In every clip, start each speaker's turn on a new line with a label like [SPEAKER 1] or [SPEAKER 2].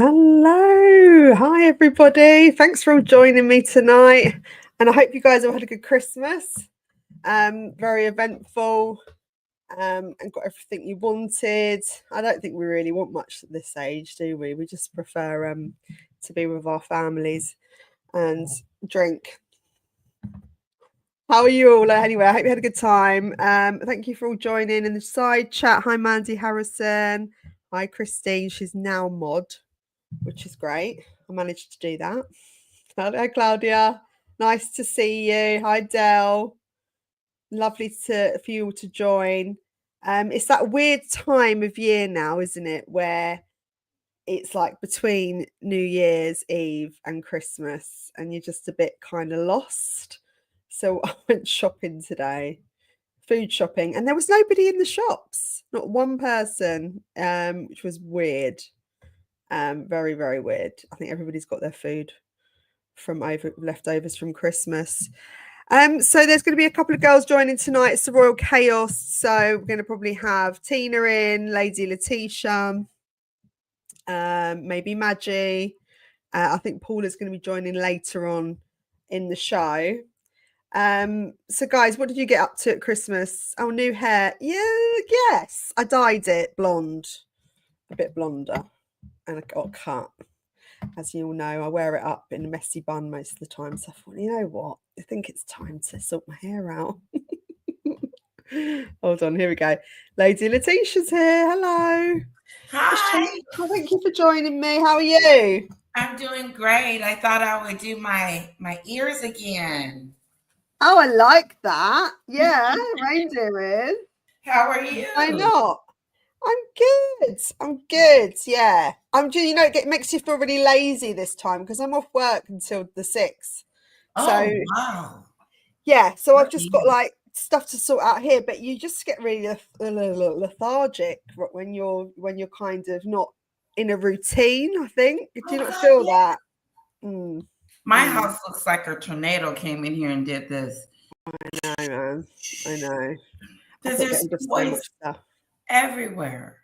[SPEAKER 1] Hello. Hi, everybody. Thanks for all joining me tonight. And I hope you guys have had a good Christmas. Very eventful and got everything you wanted. I don't think we really want much at this age, do we? We just prefer to be with our families and drink. How are you all? Anyway, I hope you had a good time. Thank you for all joining in the side chat. Hi, Mandy Harrison. Hi, Christine. She's now mod, which is great. I managed to do that. Hello, Claudia. Nice to see you. Hi, Dell. Lovely for you all to join. It's that weird time of year now, isn't it, where it's like between New Year's Eve and Christmas, and you're just a bit kind of lost. So I went shopping today, food shopping, and there was nobody in the shops, not one person, which was weird. Very, very weird. I think everybody's got their food from leftovers from Christmas. So there's going to be a couple of girls joining tonight. It's the Royal Chaos. So we're going to probably have Tina in, Lady Letitia, maybe Maggie. I think Paula's going to be joining later on in the show. So guys, what did you get up to at Christmas? Oh, new hair. Yes. I dyed it blonde, a bit blonder. And I got cut. As you all know, I wear it up in a messy bun most of the time. So I thought, you know what? I think it's time to sort my hair out. Hold on, here we go. Lady Letitia's here. Hello.
[SPEAKER 2] Hi.
[SPEAKER 1] Oh, thank you for joining me. How are you?
[SPEAKER 2] I'm doing great. I thought I would do my ears again.
[SPEAKER 1] Oh, I like that. Yeah, reindeer ears.
[SPEAKER 2] How are you?
[SPEAKER 1] Why not? I'm good. Yeah. It makes you feel really lazy this time because I'm off work until the 6th.
[SPEAKER 2] Oh, wow.
[SPEAKER 1] Yeah. So I've just got like stuff to sort out here, but you just get really lethargic when you're kind of not in a routine, I think. Do you not feel that?
[SPEAKER 2] My house looks like a tornado came in here and did this.
[SPEAKER 1] I know, man. I know.
[SPEAKER 2] Because there's
[SPEAKER 1] so much stuff
[SPEAKER 2] everywhere.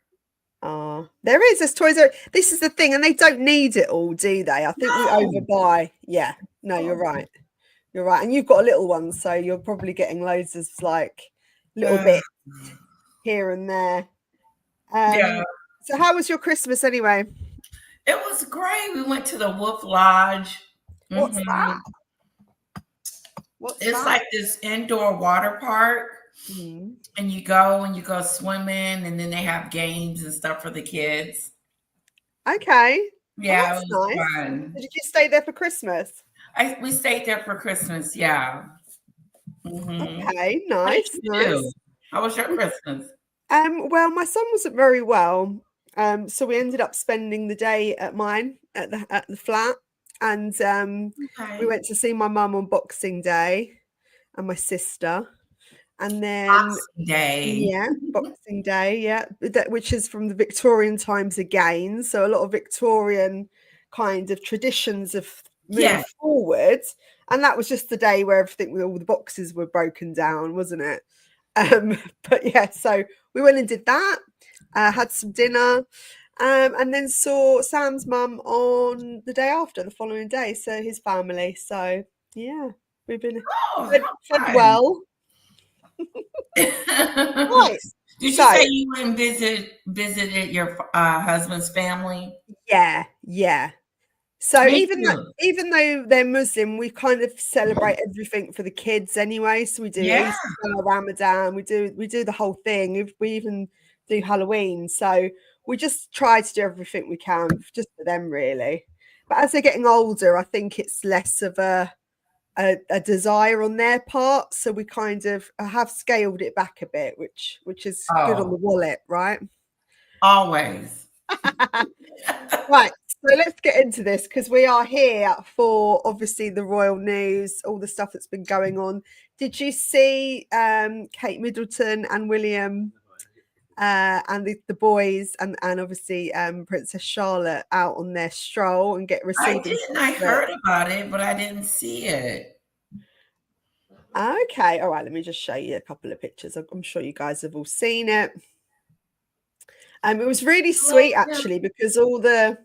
[SPEAKER 1] There is. There's toys. This is the thing, and they don't need it all, do they? I think we overbuy. Yeah. No, you're right. You're right. And you've got a little one, so you're probably getting loads of like little bits here and there.
[SPEAKER 2] Yeah.
[SPEAKER 1] So how was your Christmas anyway?
[SPEAKER 2] It was great. We went to the Wolf Lodge.
[SPEAKER 1] What's that?
[SPEAKER 2] It's like this indoor water park. And you go swimming, and then they have games and stuff for the kids.
[SPEAKER 1] Okay.
[SPEAKER 2] Yeah,
[SPEAKER 1] it was
[SPEAKER 2] nice. Fun.
[SPEAKER 1] Did you stay there for Christmas?
[SPEAKER 2] We stayed there for Christmas, yeah.
[SPEAKER 1] Okay, nice.
[SPEAKER 2] How was your Christmas?
[SPEAKER 1] Well, my son wasn't very well. So we ended up spending the day at mine at the flat. And we went to see my mum on Boxing Day and my sister. And then
[SPEAKER 2] Boxing Day,
[SPEAKER 1] yeah, which is from the Victorian times again. So a lot of Victorian kind of traditions of moving forward. And that was just the day where all the boxes were broken down, wasn't it? But yeah, so we went and did that, had some dinner, and then saw Sam's mum on the day after, the following day. So his family. So yeah, we've been fed well.
[SPEAKER 2] Nice. Did you say you went and visited your husband's family?
[SPEAKER 1] Yeah. So
[SPEAKER 2] Me
[SPEAKER 1] even
[SPEAKER 2] too.
[SPEAKER 1] though they're Muslim, we kind of celebrate everything for the kids anyway. So we do
[SPEAKER 2] Yeah.
[SPEAKER 1] Easter, Ramadan, we do the whole thing. We even do Halloween. So we just try to do everything we can just for them, really. But as they're getting older, I think it's less of a desire on their part. So we kind of have scaled it back a bit, which is good on the wallet, right?
[SPEAKER 2] Always.
[SPEAKER 1] Right, so let's get into this because we are here for obviously the royal news, all the stuff that's been going on. Did you see Kate Middleton and William and the boys and obviously Princess Charlotte out on their stroll and
[SPEAKER 2] I didn't. I heard about it, but I didn't see it.
[SPEAKER 1] Okay, all right, let me just show you a couple of pictures. I'm sure you guys have all seen it. It was really sweet actually because all the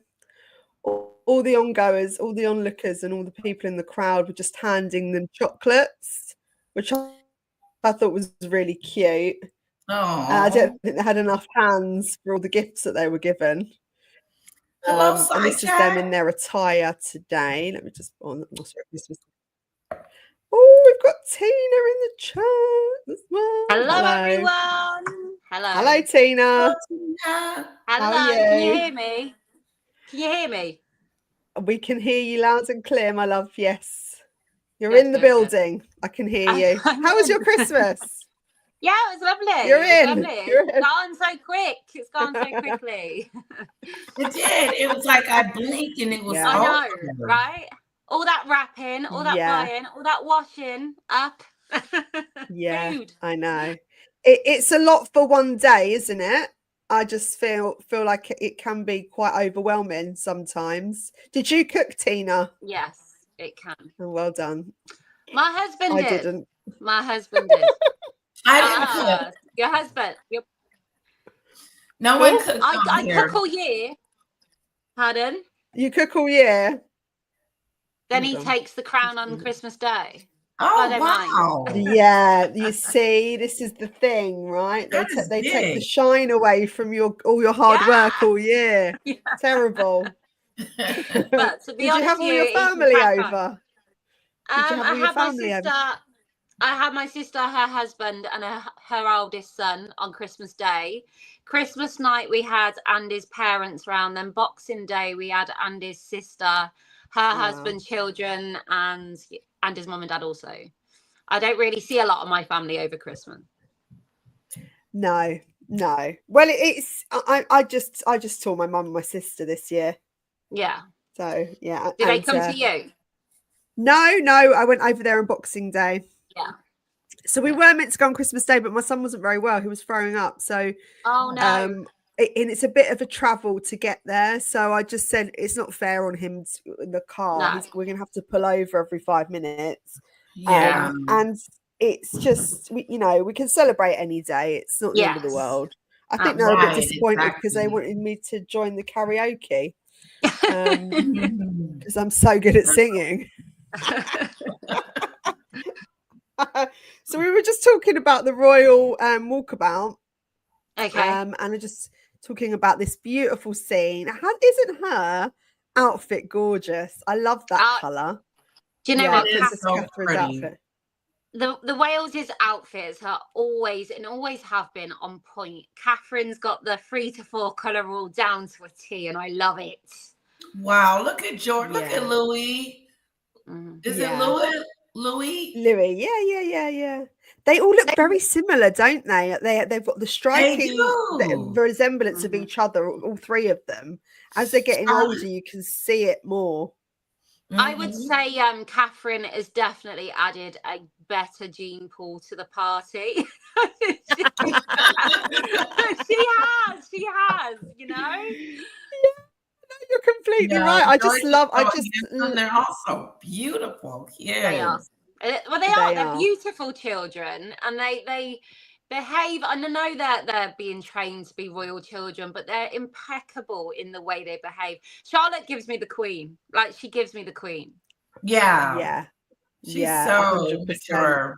[SPEAKER 1] ongoers, all the onlookers, and all the people in the crowd were just handing them chocolates, which I thought was really cute. I don't think they had enough hands for all the gifts that they were given.
[SPEAKER 2] Hello,
[SPEAKER 1] and this is them in their attire today. Let me just Oh, we've got Tina in the chat as well.
[SPEAKER 3] Hello. Everyone.
[SPEAKER 1] Hello, Tina.
[SPEAKER 3] Hello.
[SPEAKER 1] How are you?
[SPEAKER 3] Can you hear me? Can you hear me?
[SPEAKER 1] We can hear you loud and clear, my love. Yes. You're in the building. I can hear you. How was your Christmas?
[SPEAKER 3] Yeah, it was lovely.
[SPEAKER 1] You're in.
[SPEAKER 3] Lovely. It's gone so quick. It's gone so quickly.
[SPEAKER 2] It did. It was like I blinked and it was
[SPEAKER 3] I know, right? All that wrapping, all that buying, all that washing up.
[SPEAKER 1] Yeah,
[SPEAKER 3] Food.
[SPEAKER 1] I know. It's a lot for one day, isn't it? I just feel like it can be quite overwhelming sometimes. Did you cook, Tina?
[SPEAKER 3] Yes, it can.
[SPEAKER 1] Oh, well done.
[SPEAKER 3] My husband did.
[SPEAKER 1] I didn't.
[SPEAKER 3] My husband did.
[SPEAKER 2] I didn't cook.
[SPEAKER 3] Your husband.
[SPEAKER 2] No one cooks.
[SPEAKER 3] I cook all year. Pardon?
[SPEAKER 1] You cook all year?
[SPEAKER 3] Then he takes the crown on Christmas Day.
[SPEAKER 2] Oh, wow.
[SPEAKER 1] Yeah, you see, this is the thing, right? They take the shine away from all your hard work all year. Yeah. Terrible.
[SPEAKER 3] But to be
[SPEAKER 1] Did
[SPEAKER 3] honest,
[SPEAKER 1] you have all your family over?
[SPEAKER 3] I had my sister. I had my sister, her husband, and her oldest son on Christmas Day. Christmas night we had Andy's parents round. Then Boxing Day we had Andy's sister, her husband, children, and his mum and dad also. I don't really see a lot of my family over Christmas.
[SPEAKER 1] No. Well, it's I just saw my mum and my sister this year.
[SPEAKER 3] Yeah.
[SPEAKER 1] So yeah.
[SPEAKER 3] Did they come to you?
[SPEAKER 1] No. I went over there on Boxing Day.
[SPEAKER 3] Yeah.
[SPEAKER 1] So we were meant to go on Christmas Day, but my son wasn't very well. He was throwing up. So
[SPEAKER 3] oh no.
[SPEAKER 1] And it's a bit of a travel to get there. So I just said it's not fair on him in the car.
[SPEAKER 3] No.
[SPEAKER 1] We're going to have to pull over every 5 minutes.
[SPEAKER 2] Yeah.
[SPEAKER 1] And it's just, we can celebrate any day. It's not the end of the world. I think they're a bit disappointed because they wanted me to join the karaoke because I'm so good at singing. So we were just talking about the royal walkabout.
[SPEAKER 3] Okay.
[SPEAKER 1] And I'm just talking about this beautiful scene. Isn't her outfit gorgeous? I love that colour.
[SPEAKER 3] Do you know what?
[SPEAKER 2] Princess Catherine's
[SPEAKER 1] outfit.
[SPEAKER 3] The Wales's outfits are always have been on point. Catherine's got the 3 to 4 colour rule down to a T, and I love it.
[SPEAKER 2] Wow, look at George. Look at Louis. Is it Louis? Louis?
[SPEAKER 1] Yeah. They all look very similar, don't they? They've got the striking resemblance of each other, all three of them. As they're getting older, you can see it more.
[SPEAKER 3] I would say Catherine has definitely added a better gene pool to the party. she has, you know?
[SPEAKER 1] You're completely right.
[SPEAKER 2] They're also beautiful. Yeah,
[SPEAKER 3] they are. Well, they are. They're beautiful children, and they behave. I know that they're being trained to be royal children, but they're impeccable in the way they behave. Charlotte gives me the queen. Like, she gives me the queen.
[SPEAKER 2] Yeah. She's so mature.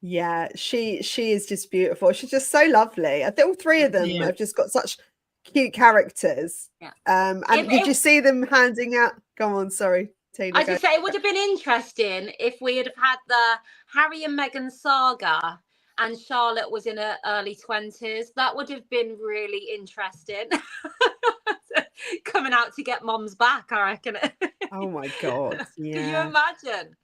[SPEAKER 1] Yeah, she is just beautiful. She's just so lovely. I think all three of them have just got such cute characters.
[SPEAKER 3] Yeah.
[SPEAKER 1] And did you see them handing out? Go on, sorry, Tina.
[SPEAKER 3] I just say it would have been interesting if we had had the Harry and Meghan saga and Charlotte was in her early 20s. That would have been really interesting. Coming out to get mom's back, I reckon.
[SPEAKER 1] Oh my God. Yeah.
[SPEAKER 3] Can you imagine?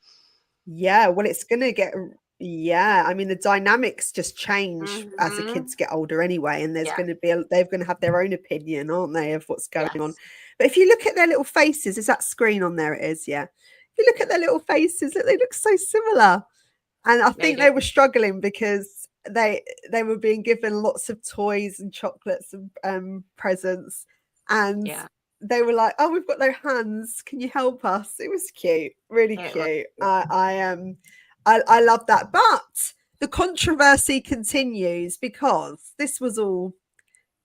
[SPEAKER 1] Yeah, well, it's going to get, I mean, the dynamics just change as the kids get older anyway. And there's going to be, they're going to have their own opinion, aren't they, of what's going on. But if you look at their little faces, is that screen on there? It is, yeah. If you look at their little faces, they look so similar. And I think they were struggling because they were being given lots of toys and chocolates and presents. And they were like, "Oh, we've got no hands. Can you help us?" It was cute, really cute. I love that. But the controversy continues because this was all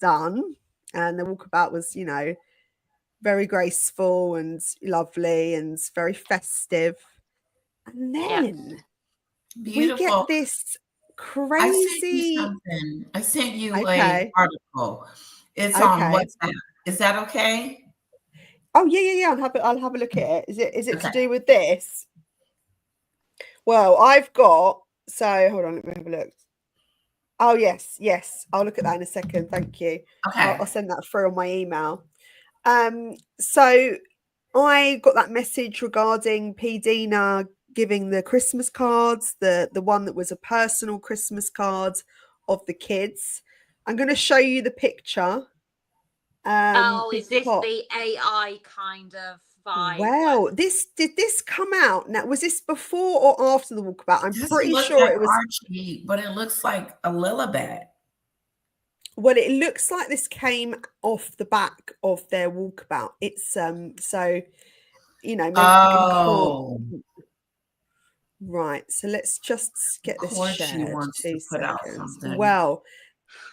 [SPEAKER 1] done, and the walkabout was, you know, very graceful and lovely and very festive, and then we get this crazy.
[SPEAKER 2] I sent you an article. It's on WhatsApp. Is that okay?
[SPEAKER 1] Oh yeah. I'll have a look at it. Is it to do with this? Well, I've got. So hold on, let me have a look. Oh yes. I'll look at that in a second. Thank you.
[SPEAKER 2] Okay.
[SPEAKER 1] I'll send that through on my email. So I got that message regarding P. Dina giving the Christmas cards, the one that was a personal Christmas card of the kids. I'm going to show you the picture.
[SPEAKER 3] Is this the AI kind of vibe?
[SPEAKER 1] Well, did this come out? Now, was this before or after the walkabout? I'm pretty sure
[SPEAKER 2] like
[SPEAKER 1] it was
[SPEAKER 2] Archie, but it looks like a Lilibet.
[SPEAKER 1] Well, it looks like this came off the back of their walkabout. It's so you know, maybe right. So let's just get this shared. 2 seconds. Well,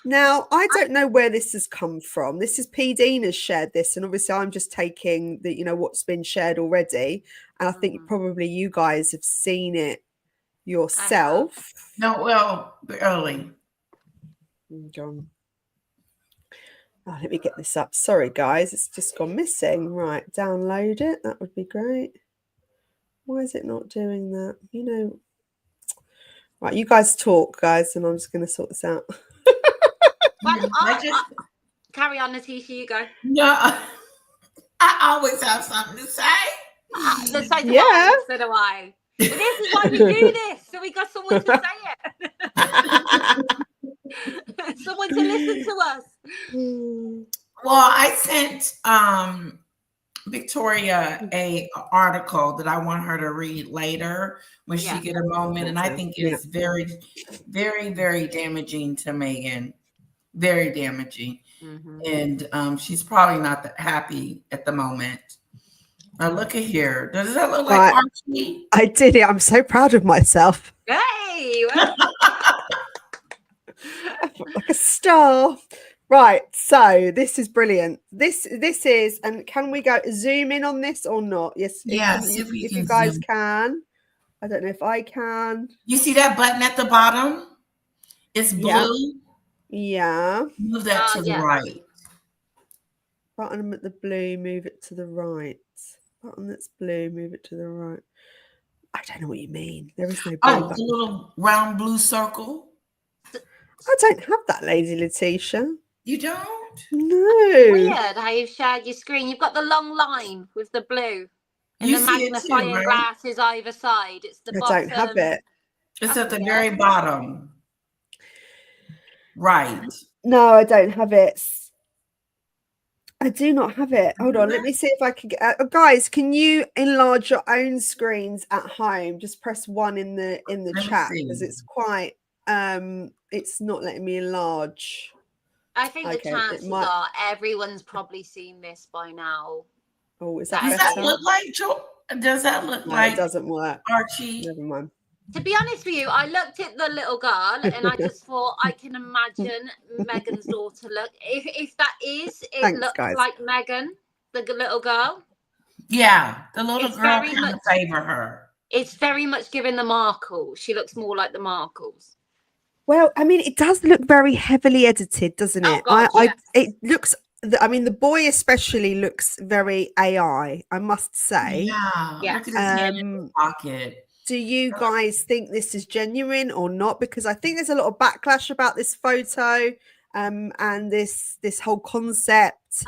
[SPEAKER 1] now I don't know where this has come from. This is P. Dina's shared this, and obviously I'm just taking the, you know, what's been shared already, and I think probably you guys have seen it yourself.
[SPEAKER 2] No, well, early.
[SPEAKER 1] John. Oh, let me get this up. Sorry, guys, it's just gone missing. Right, download it. That would be great. Why is it not doing that? You know. Right, you guys talk, guys, and I'm just going to sort this out.
[SPEAKER 3] Well, carry on, Natisha. You go.
[SPEAKER 2] No, I always have something to say.
[SPEAKER 3] So do I. But this is why we do this, so we got someone to say it. Someone to listen to us.
[SPEAKER 2] Well, I sent Victoria a article that I want her to read later when she get a moment, and I think it is very, very, very damaging to Meghan. Very damaging, and she's probably not that happy at the moment. Now look at here. Does that look like Archie?
[SPEAKER 1] I did it. I'm so proud of myself.
[SPEAKER 3] Hey,
[SPEAKER 1] like a star. Right. So this is brilliant. This is, and can we go zoom in on this or not? Yes.
[SPEAKER 2] Yes.
[SPEAKER 1] If you guys can. I don't know if I can.
[SPEAKER 2] You see that button at the bottom? It's blue.
[SPEAKER 1] Yeah.
[SPEAKER 2] Move that to the right.
[SPEAKER 1] Button at the blue, move it to the right. Button that's blue, move it to the right. I don't know what you mean. There is no blue button.
[SPEAKER 2] The little round blue circle.
[SPEAKER 1] I don't have that, Lady Letitia.
[SPEAKER 2] You don't?
[SPEAKER 1] No.
[SPEAKER 3] Weird how you've shared your screen. You've got the long line with the blue. And the magnifying glass is either side. It's the bottom.
[SPEAKER 1] I don't have it.
[SPEAKER 2] It's at the very bottom. Right.
[SPEAKER 1] No, I don't have it. I do not have it. Hold on. Let me see if I can get guys, can you enlarge your own screens at home? Just press 1 in the chat because it's quite it's not letting me enlarge.
[SPEAKER 3] I think the chances are everyone's probably seen this by now.
[SPEAKER 1] Oh, is that
[SPEAKER 2] Does
[SPEAKER 1] better?
[SPEAKER 2] That look like Does that look like
[SPEAKER 1] it doesn't work.
[SPEAKER 2] Archie?
[SPEAKER 1] Never mind.
[SPEAKER 3] To be honest with you, I looked at the little girl and I just thought I can imagine Meghan's daughter look. If that is, it looks like Meghan, the little girl.
[SPEAKER 2] Yeah, the little girl kind of favor her.
[SPEAKER 3] It's very much giving the Markles. She looks more like the Markles.
[SPEAKER 1] Well, I mean, it does look very heavily edited, doesn't it?
[SPEAKER 3] Oh God, yes.
[SPEAKER 1] It looks. I mean, the boy especially looks very AI, I must say.
[SPEAKER 2] Yeah. Look at his hand in his pocket.
[SPEAKER 1] Do you guys think this is genuine or not? Because I think there's a lot of backlash about this photo, and this whole concept,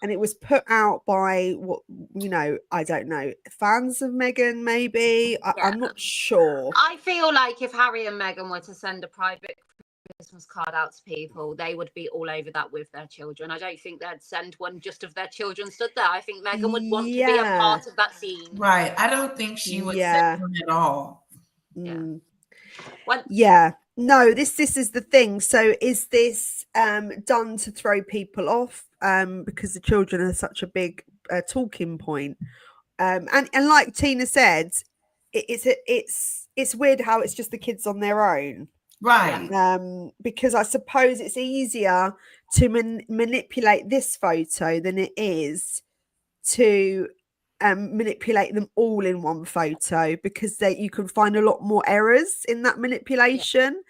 [SPEAKER 1] and it was put out by I don't know, fans of Meghan, maybe. I'm not sure.
[SPEAKER 3] I feel like if Harry and Meghan were to send a private Christmas card out to people, they would be all over that with their children. I don't think they'd send one just of their children stood there. I think Meghan would want to be a part of that scene.
[SPEAKER 2] Right. I don't think she would send one at all.
[SPEAKER 1] Yeah. No, this is the thing. So is this done to throw people off because the children are such a big talking point? And like Tina said, it's weird how it's just the kids on their own.
[SPEAKER 2] Right.
[SPEAKER 1] Because I suppose it's easier to manipulate this photo than it is to manipulate them all in one photo, because you can find a lot more errors in that manipulation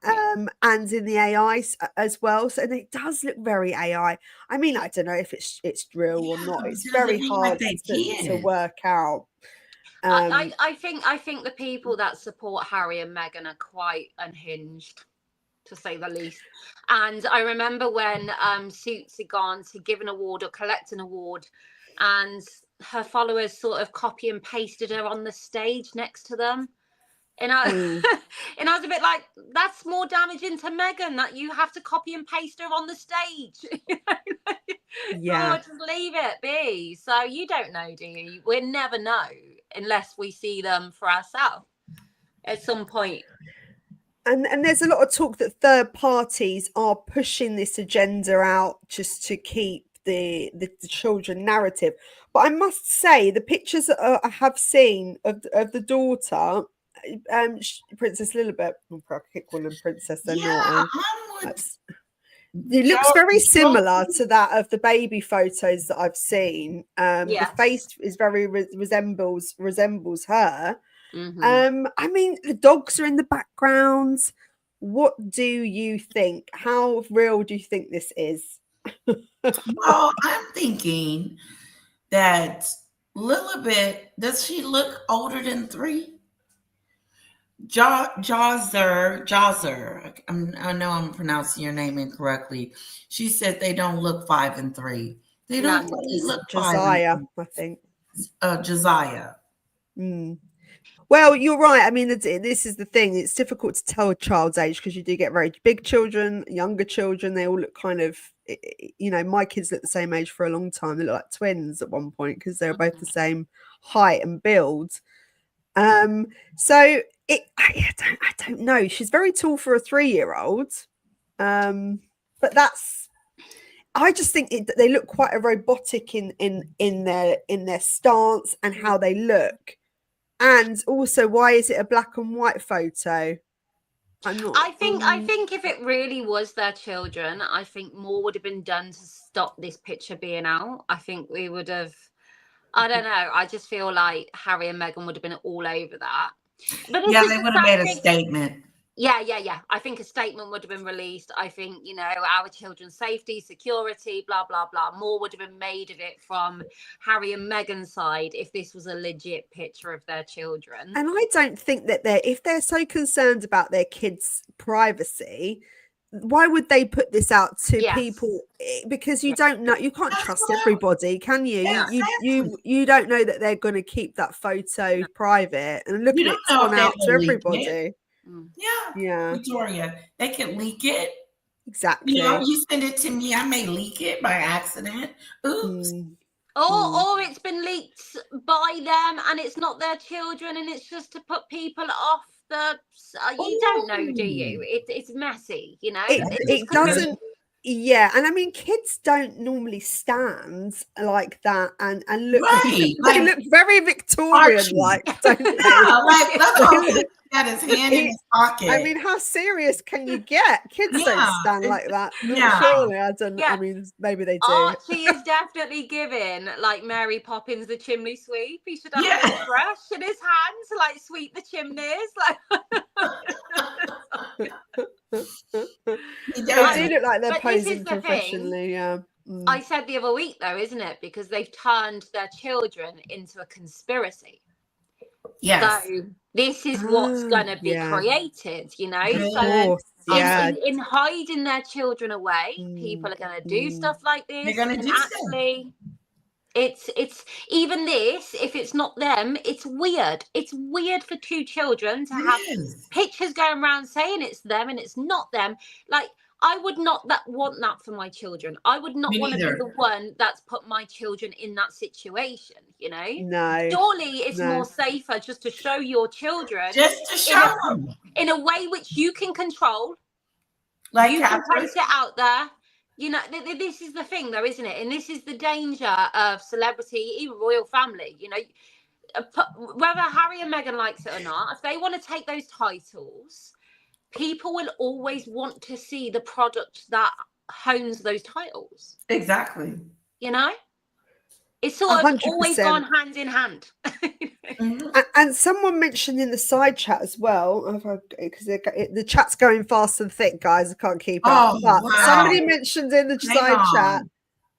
[SPEAKER 1] and in the AI as well. So it does look very AI. I mean, I don't know if it's real or not. It's very hard to work out.
[SPEAKER 3] I think the people that support Harry and Meghan are quite unhinged, to say the least. And I remember when Suits had gone to give an award or collect an award, and her followers sort of copy and pasted her on the stage next to them. And I and I was a bit like, that's more damaging to Meghan, that you have to copy and paste her on the stage.
[SPEAKER 1] Yeah.
[SPEAKER 3] Oh, just leave it be. So you don't know, do you? We'll never know unless we see them for ourselves at some point.
[SPEAKER 1] And there's a lot of talk that third parties are pushing this agenda out just to keep the children narrative. But I must say, the pictures that I have seen of the daughter, Princess Lilibet, I keep calling them Princess, they're not. It looks very similar to that of the baby photos that I've seen. The face is very resembles her.
[SPEAKER 3] Mm-hmm.
[SPEAKER 1] I mean, the dogs are in the background. What do you think? How real do you think this is?
[SPEAKER 2] Well, I'm thinking that Lilibet, does she look older than 3? Jawser, I know I'm pronouncing your name incorrectly. She said they don't look 5 and 3. They don't really look
[SPEAKER 1] Josiah, I think.
[SPEAKER 2] Josiah.
[SPEAKER 1] Well, you're right. I mean, this is the thing. It's difficult to tell a child's age because you do get very big children, younger children. They all look kind of, my kids look the same age for a long time. They look like twins at one point because they were both the same height and build. So I don't know. She's very tall for a 3-year-old. But I just think they look quite robotic in their stance and how they look. And also, why is it a black and white photo?
[SPEAKER 3] I think if it really was their children, I think more would have been done to stop this picture being out. I think we would have. I don't know. I just feel like Harry and Meghan would have been all over that.
[SPEAKER 2] But they would have made a statement.
[SPEAKER 3] Yeah. I think a statement would have been released. I think, our children's safety, security, blah, blah, blah. More would have been made of it from Harry and Meghan's side if this was a legit picture of their children.
[SPEAKER 1] And I don't think that if they're so concerned about their kids' privacy, why would they put this out to people? Because you don't know, you can't trust everybody, can you? You don't know that they're going to keep that photo private. And look at it, it's gone out to everybody.
[SPEAKER 2] Yeah, Victoria, they can leak it.
[SPEAKER 1] Exactly.
[SPEAKER 2] You send it to me, I may leak it by accident. Oops.
[SPEAKER 3] Or it's been leaked by them and it's not their children and it's just to put people off the. You don't know, do you? It's messy,
[SPEAKER 1] It doesn't. Yeah, and I mean, kids don't normally stand like that and look.
[SPEAKER 2] Right,
[SPEAKER 1] They look very Victorian-like, don't they?
[SPEAKER 2] Yeah, like that's all. He got his hand in his pocket.
[SPEAKER 1] I mean, how serious can you get? Kids don't stand like that.
[SPEAKER 2] Yeah.
[SPEAKER 1] Surely, I don't.
[SPEAKER 3] Yeah.
[SPEAKER 1] I mean, maybe they do.
[SPEAKER 3] Archie is definitely giving like Mary Poppins the chimney sweep. He should have a little brush in his hand to like sweep the chimneys.
[SPEAKER 1] They do look like they're posing professionally. Yeah.
[SPEAKER 3] I said the other week though, isn't it? Because they've turned their children into a conspiracy.
[SPEAKER 2] Yes.
[SPEAKER 3] So this is what's going to be created, you know. So in hiding their children away, people are going to do stuff like this.
[SPEAKER 2] They're going to do
[SPEAKER 3] actually. It's even this, if it's not them, it's weird. It's weird for two children to have pictures going around saying it's them and it's not them. Like, I would not want that for my children. I would not want to be the one that's put my children in that situation, you know?
[SPEAKER 1] No.
[SPEAKER 3] Surely it's more safer just to show your children.
[SPEAKER 2] Just to show them.
[SPEAKER 3] In a way which you can control.
[SPEAKER 2] Like
[SPEAKER 3] you can post it out there. You know, this is the thing, though, isn't it? And this is the danger of celebrity, even royal family. You know, whether Harry and Meghan likes it or not, if they want to take those titles, people will always want to see the product that owns those titles.
[SPEAKER 2] Exactly.
[SPEAKER 3] You know? It's sort of 100%. Always gone hand in hand.
[SPEAKER 1] And someone mentioned in the side chat as well, because the chat's going fast and thick, guys. I can't keep up. But somebody mentioned in the side chat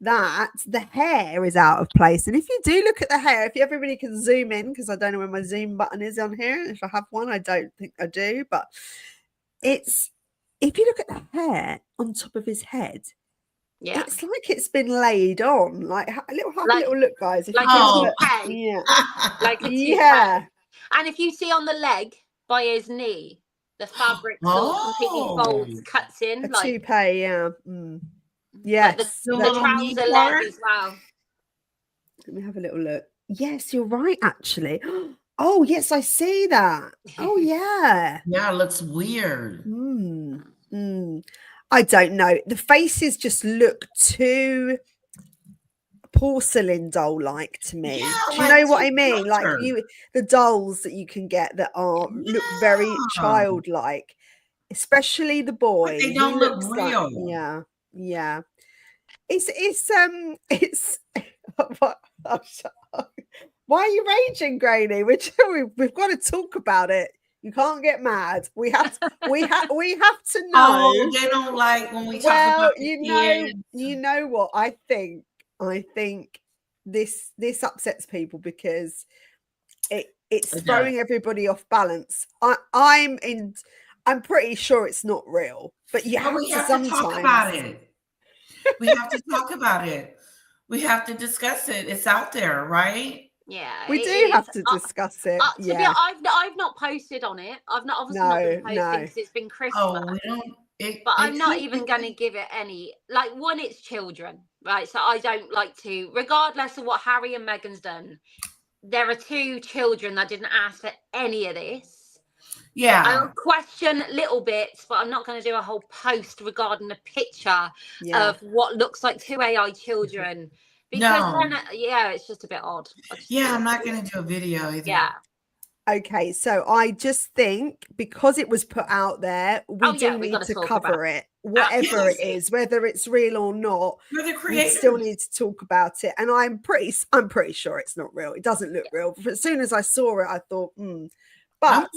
[SPEAKER 1] that the hair is out of place. And if you do look at the hair, if everybody can zoom in, because I don't know where my zoom button is on here. If I have one, I don't think I do. But if you look at the hair on top of his head, it's like it's been laid on. Like have a little look, guys. If
[SPEAKER 3] like
[SPEAKER 1] you
[SPEAKER 3] a toupee. Like a toupee. And if you see on the leg by his knee, the fabric sort of completely folds, cuts in.
[SPEAKER 1] A toupee, yes.
[SPEAKER 3] Like the trouser leg as well.
[SPEAKER 1] Let me have a little look. Yes, you're right, actually. Oh, yes, I see that. Oh, yeah.
[SPEAKER 2] Yeah, it looks weird.
[SPEAKER 1] I don't know. The faces just look too porcelain doll like to me. Do you know what I mean? Like the dolls that you can get that look very childlike, especially the boy.
[SPEAKER 2] But they don't look real.
[SPEAKER 1] Yeah. It's why are you raging, Granny? We've got to talk about it. You can't get mad. We have to know.
[SPEAKER 2] Oh, they don't like when we talk about
[SPEAKER 1] you know what? I think this upsets people because it's throwing everybody off balance. I'm pretty sure it's not real, but we have to talk about it.
[SPEAKER 2] We have to talk about it. We have to discuss it. It's out there, right?
[SPEAKER 3] Yeah,
[SPEAKER 1] we do have to discuss it.
[SPEAKER 3] I've not posted on it. I've not been posting because it's been Christmas.
[SPEAKER 2] Oh,
[SPEAKER 3] but I'm not even going to give it any. Like, one, it's children, right? So I don't like to, regardless of what Harry and Meghan's done. There are two children that didn't ask for any of this.
[SPEAKER 2] Yeah,
[SPEAKER 3] I'll question little bits, but I'm not going to do a whole post regarding a picture of what looks like two AI children. Because then, it's just a bit odd.
[SPEAKER 2] I'm not going to do a video either.
[SPEAKER 3] Yeah.
[SPEAKER 1] Okay, so I just think because it was put out there, we need to cover it, whatever it is, whether it's real or not. We still need to talk about it, and I'm pretty sure it's not real. It doesn't look real. But as soon as I saw it, I thought, But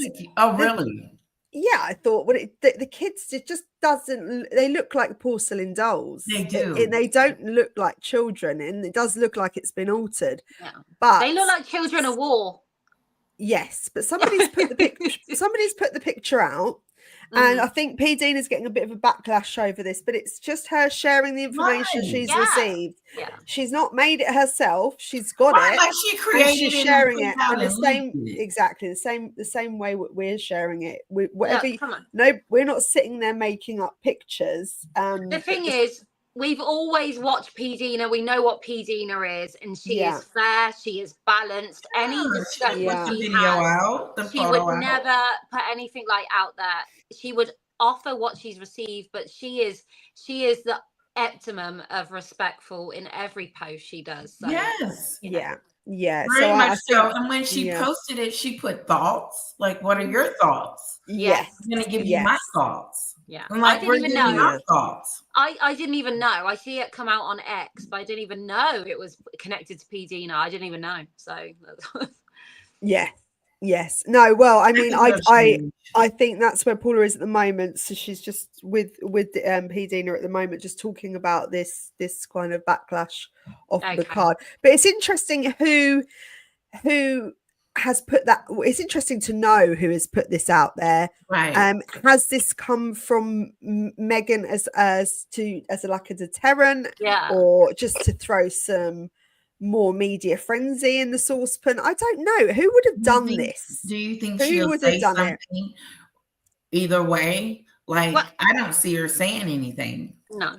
[SPEAKER 2] really?
[SPEAKER 1] Yeah, I thought the kids it just doesn't. They look like porcelain dolls.
[SPEAKER 2] They do.
[SPEAKER 1] They don't look like children, and it does look like it's been altered.
[SPEAKER 3] Yeah.
[SPEAKER 1] But
[SPEAKER 3] they look like children of war.
[SPEAKER 1] Yes, but somebody's put the picture out, and I think P. Dean is getting a bit of a backlash over this. But it's just her sharing the information she's received. Yeah. She's not made it herself. She's got it.
[SPEAKER 2] Like she created
[SPEAKER 1] she's sharing it, and the same way we're sharing it. We're not sitting there making up pictures.
[SPEAKER 3] The thing is, we've always watched P. Dina. We know what P. Dina is, and she is fair. She is balanced. Any discussion she would never put anything like out there. She would offer what she's received, but she is the optimum of respectful in every post she does. So,
[SPEAKER 2] yes.
[SPEAKER 3] you know.
[SPEAKER 1] Yeah.
[SPEAKER 2] Very
[SPEAKER 1] So
[SPEAKER 2] much
[SPEAKER 1] I think,
[SPEAKER 2] so. And when she posted it, she put thoughts. Like, what are your thoughts?
[SPEAKER 1] yes,
[SPEAKER 2] I'm going to give you my thoughts.
[SPEAKER 3] Yeah.
[SPEAKER 2] And like,
[SPEAKER 3] I didn't even know.
[SPEAKER 2] Our thoughts.
[SPEAKER 3] I didn't even know. I see it come out on X, but I didn't even know it was connected to P. Dina. I didn't even know. So,
[SPEAKER 1] yes. No, well, I mean,
[SPEAKER 2] think that's huge.
[SPEAKER 1] I think that's where Paula is at the moment. So she's just with P. Dina at the moment, just talking about this kind of backlash of the card. But it's interesting who has put that. It's interesting to know who has put this out there.
[SPEAKER 2] Right.
[SPEAKER 1] Has this come from Meghan as like a deterrent, or just to throw some more media frenzy in the saucepan? I don't know. Who would have done this?
[SPEAKER 2] Do you think
[SPEAKER 1] Who
[SPEAKER 2] she'll
[SPEAKER 1] would
[SPEAKER 2] say
[SPEAKER 1] have done
[SPEAKER 2] something either way? Like, I don't see her saying anything.
[SPEAKER 3] No.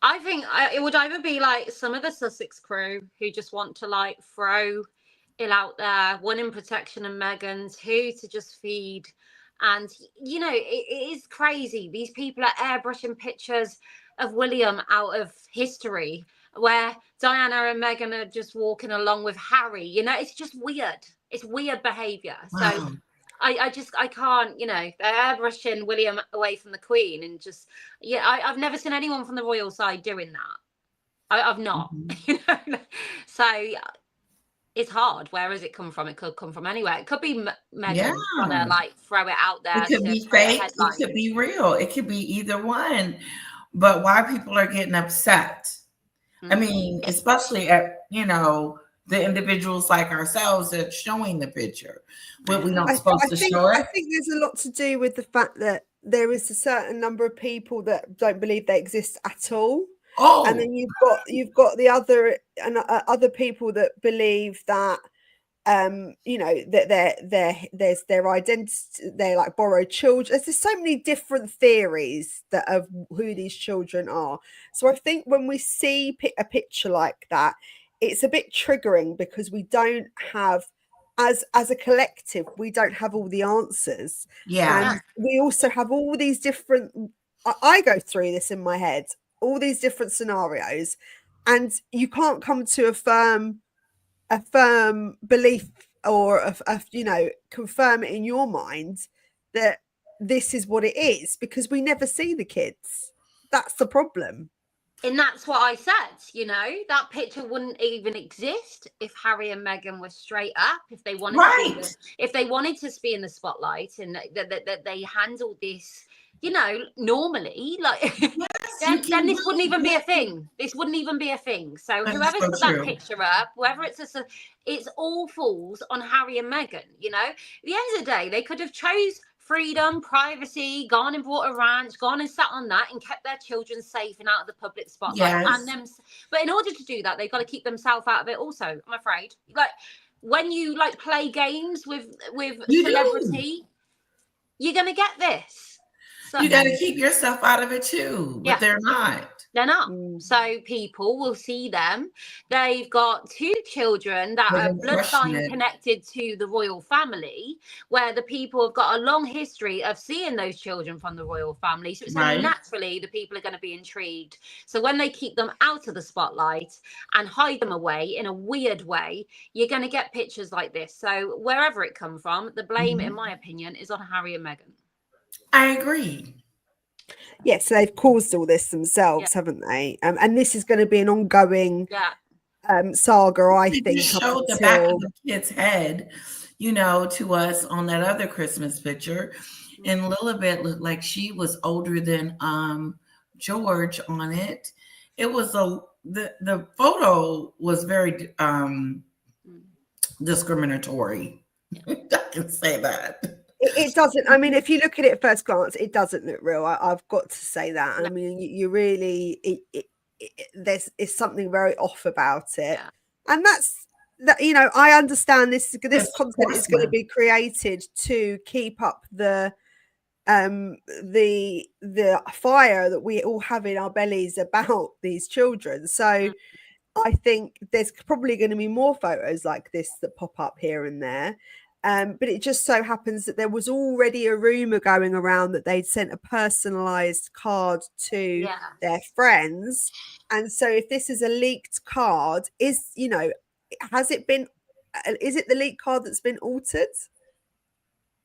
[SPEAKER 3] I think it would either be like some of the Sussex crew who just want to like throw it out there, one in protection of Meghan, two to just feed. And, you know, it is crazy. These people are airbrushing pictures of William out of history where Diana and Meghan are just walking along with Harry. You know, it's just weird. It's weird behavior.
[SPEAKER 2] Wow.
[SPEAKER 3] So I can't, you know, they're airbrushing William away from the Queen and just, I've never seen anyone from the royal side doing that. I've not, you know. So it's hard. Where has it come from? It could come from anywhere. It could be Meghan trying to like throw it out there.
[SPEAKER 2] It could be fake. It could be real. It could be either one. But why people are getting upset? I mean, especially at, you know, the individuals like ourselves that's showing the picture. What we're not supposed to show it.
[SPEAKER 1] I think there's a lot to do with the fact that there is a certain number of people that don't believe they exist at all.
[SPEAKER 2] Oh.
[SPEAKER 1] And then you've got the other people that believe that you know, that there's their identity, they're like borrowed children. There's so many different theories that of who these children are. So I think when we see a picture like that, it's a bit triggering because we don't have, as a collective, we don't have all the answers.
[SPEAKER 2] Yeah.
[SPEAKER 1] And we also have all these different, I go through this in my head, all these different scenarios, and you can't come to a firm belief or a you know, confirm it in your mind that this is what it is, because we never see the kids. That's the problem.
[SPEAKER 3] And that's what I said, you know, that picture wouldn't even exist if Harry and Meghan were straight up, if they wanted to, if they wanted to be in the spotlight, and that they handled this, you know, normally, like then this wouldn't even be a thing. This wouldn't even be a thing. So whoever's put that picture up, whether it's all falls on Harry and Meghan, you know. At the end of the day, they could have chose freedom, privacy, gone and bought a ranch, gone and sat on that and kept their children safe and out of the public spotlight. And them, but in order to do that, they've got to keep themselves out of it also, I'm afraid. Like when you like play games with celebrity, you're gonna get this. So,
[SPEAKER 2] you got to keep yourself out of it too, but they're not.
[SPEAKER 3] They're not. So people will see them. They've got two children that are bloodline connected to the royal family, where the people have got a long history of seeing those children from the royal family. So it's only naturally the people are going to be intrigued. So when they keep them out of the spotlight and hide them away in a weird way, you're going to get pictures like this. So wherever it comes from, the blame, in my opinion, is on Harry and Meghan.
[SPEAKER 2] I agree.
[SPEAKER 1] Yes, so they've caused all this themselves, haven't they? And this is going to be an ongoing saga, I think.
[SPEAKER 2] They showed the back of the kid's head, you know, to us on that other Christmas picture, and Lilibet looked like she was older than George on it. It was the photo was very discriminatory. I can say that.
[SPEAKER 1] It doesn't. I mean, if you look at it at first glance, it doesn't look real. I've got to say that. I mean, you really, there's something very off about it, and that's that. You know, I understand this content is going to be created to keep up the fire that we all have in our bellies about these children. So I think there's probably going to be more photos like this that pop up here and there. But it just so happens that there was already a rumor going around that they'd sent a personalized card to their friends. And so if this is a leaked card, is it the leaked card that's been altered?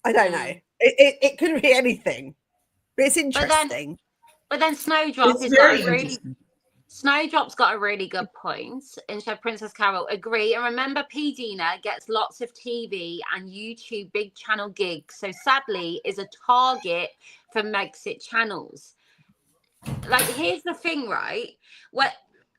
[SPEAKER 1] I don't know. It could be anything, but it's interesting.
[SPEAKER 3] But then Snowdrop's got a really good point. And so Princess Carol, agree. And remember, P. Dina gets lots of TV and YouTube big channel gigs. So sadly is a target for Megxit channels. Like, here's the thing, right?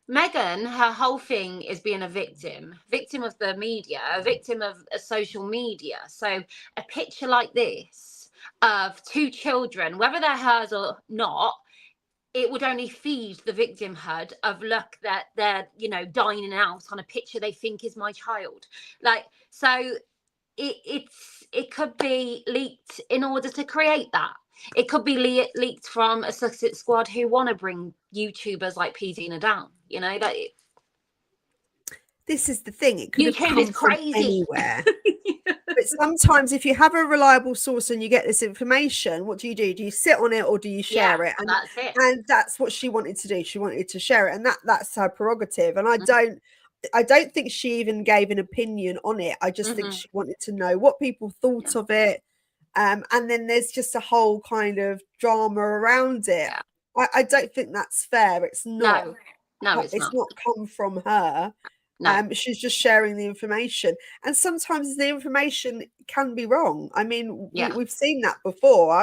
[SPEAKER 3] Meghan, her whole thing is being a victim of the media, a victim of social media. So a picture like this of 2 children, whether they're hers or not, it would only feed the victimhood of, look, that they're, dining out on a picture they think is my child. Like, so it could be leaked in order to create that. It could be leaked from a Sussex squad who want to bring YouTubers like P. Dina down.
[SPEAKER 1] This is the thing. It could
[SPEAKER 3] YouTube
[SPEAKER 1] have come from anywhere. But sometimes if you have a reliable source and you get this information, what do? Do you sit on it or do you share it? And
[SPEAKER 3] that's it.
[SPEAKER 1] And that's what she wanted to do. She wanted to share it, and that's her prerogative. And I don't think she even gave an opinion on it. I just think she wanted to know what people thought of it. And then there's just a whole kind of drama around it. I don't think that's fair. It's not.
[SPEAKER 3] No,
[SPEAKER 1] it's not come from her. No. She's just sharing the information, and sometimes the information can be wrong. I mean, we've seen that before.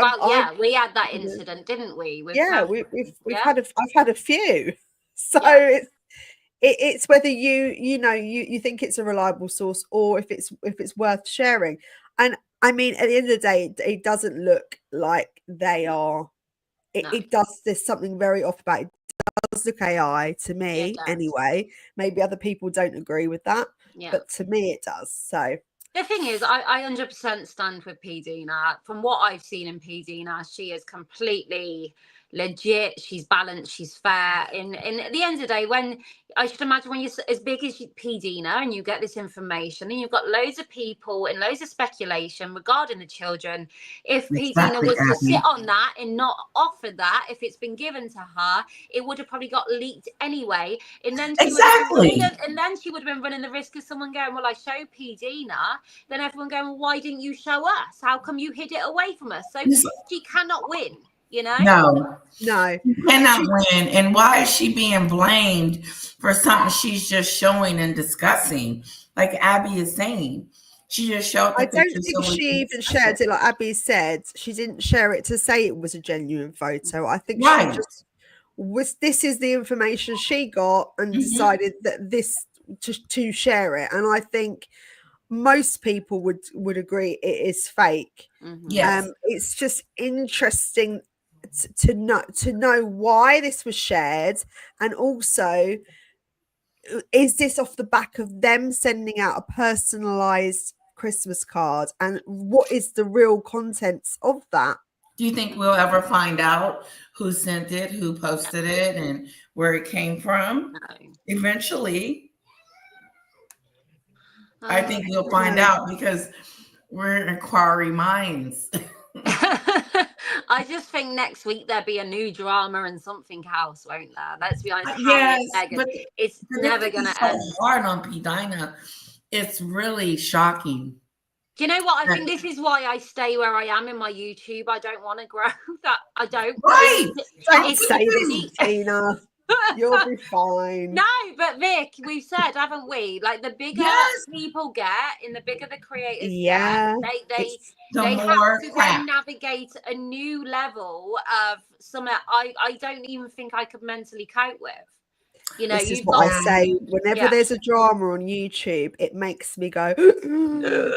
[SPEAKER 3] We had that incident, didn't we?
[SPEAKER 1] I've had a few. So it's whether you think it's a reliable source or if it's worth sharing. And I mean, at the end of the day, it doesn't look like they are. It does. There's something very off about it. Does look AI to me anyway. Maybe other people don't agree with that, but to me it does. So
[SPEAKER 3] the thing is, I 100% stand with P. Dina. From what I've seen in P. Dina, she is completely legit. She's balanced. She's fair. And at the end of the day, when I should imagine when you're as big as P. Dina and you get this information and you've got loads of people and loads of speculation regarding the children, if P. Dina was to sit on that and not offer that, if it's been given to her, it would have probably got leaked anyway. And then she would have been running the risk of someone going, well, I showed P. Dina. Then everyone going, well, why didn't you show us? How come you hid it away from us? So she cannot win.
[SPEAKER 2] No, you cannot win. And why is she being blamed for something she's just showing and discussing? Like Abby is saying, she just showed.
[SPEAKER 1] I don't think she even shared it. Like Abby said, she didn't share it to say it was a genuine photo. I think she just this is the information she got and decided that this to share it. And I think most people would agree it is fake.
[SPEAKER 2] Yes,
[SPEAKER 1] it's just interesting to know why this was shared, and also is this off the back of them sending out a personalized Christmas card, and what is the real contents of that?
[SPEAKER 2] Do you think we'll ever find out who sent it, who posted it, and where it came from?
[SPEAKER 3] No.
[SPEAKER 2] Eventually, I think we'll find out because we're inquiry minds.
[SPEAKER 3] I just think next week there'll be a new drama and something else, won't there? Let's be honest.
[SPEAKER 2] Yes,
[SPEAKER 3] but it's never going to end.
[SPEAKER 2] So hard on P. Dina. It's really shocking.
[SPEAKER 3] Do you know what? I think this is why I stay where I am in my YouTube. I don't want to grow that. I don't.
[SPEAKER 2] Right.
[SPEAKER 1] Don't say this, Tina. You'll be fine.
[SPEAKER 3] No, but Vic, we've said, haven't we? Like, the bigger people get and the bigger the creators get, they have to then navigate a new level of something I don't even think I could mentally cope with.
[SPEAKER 1] This is what I say. Whenever there's a drama on YouTube, it makes me go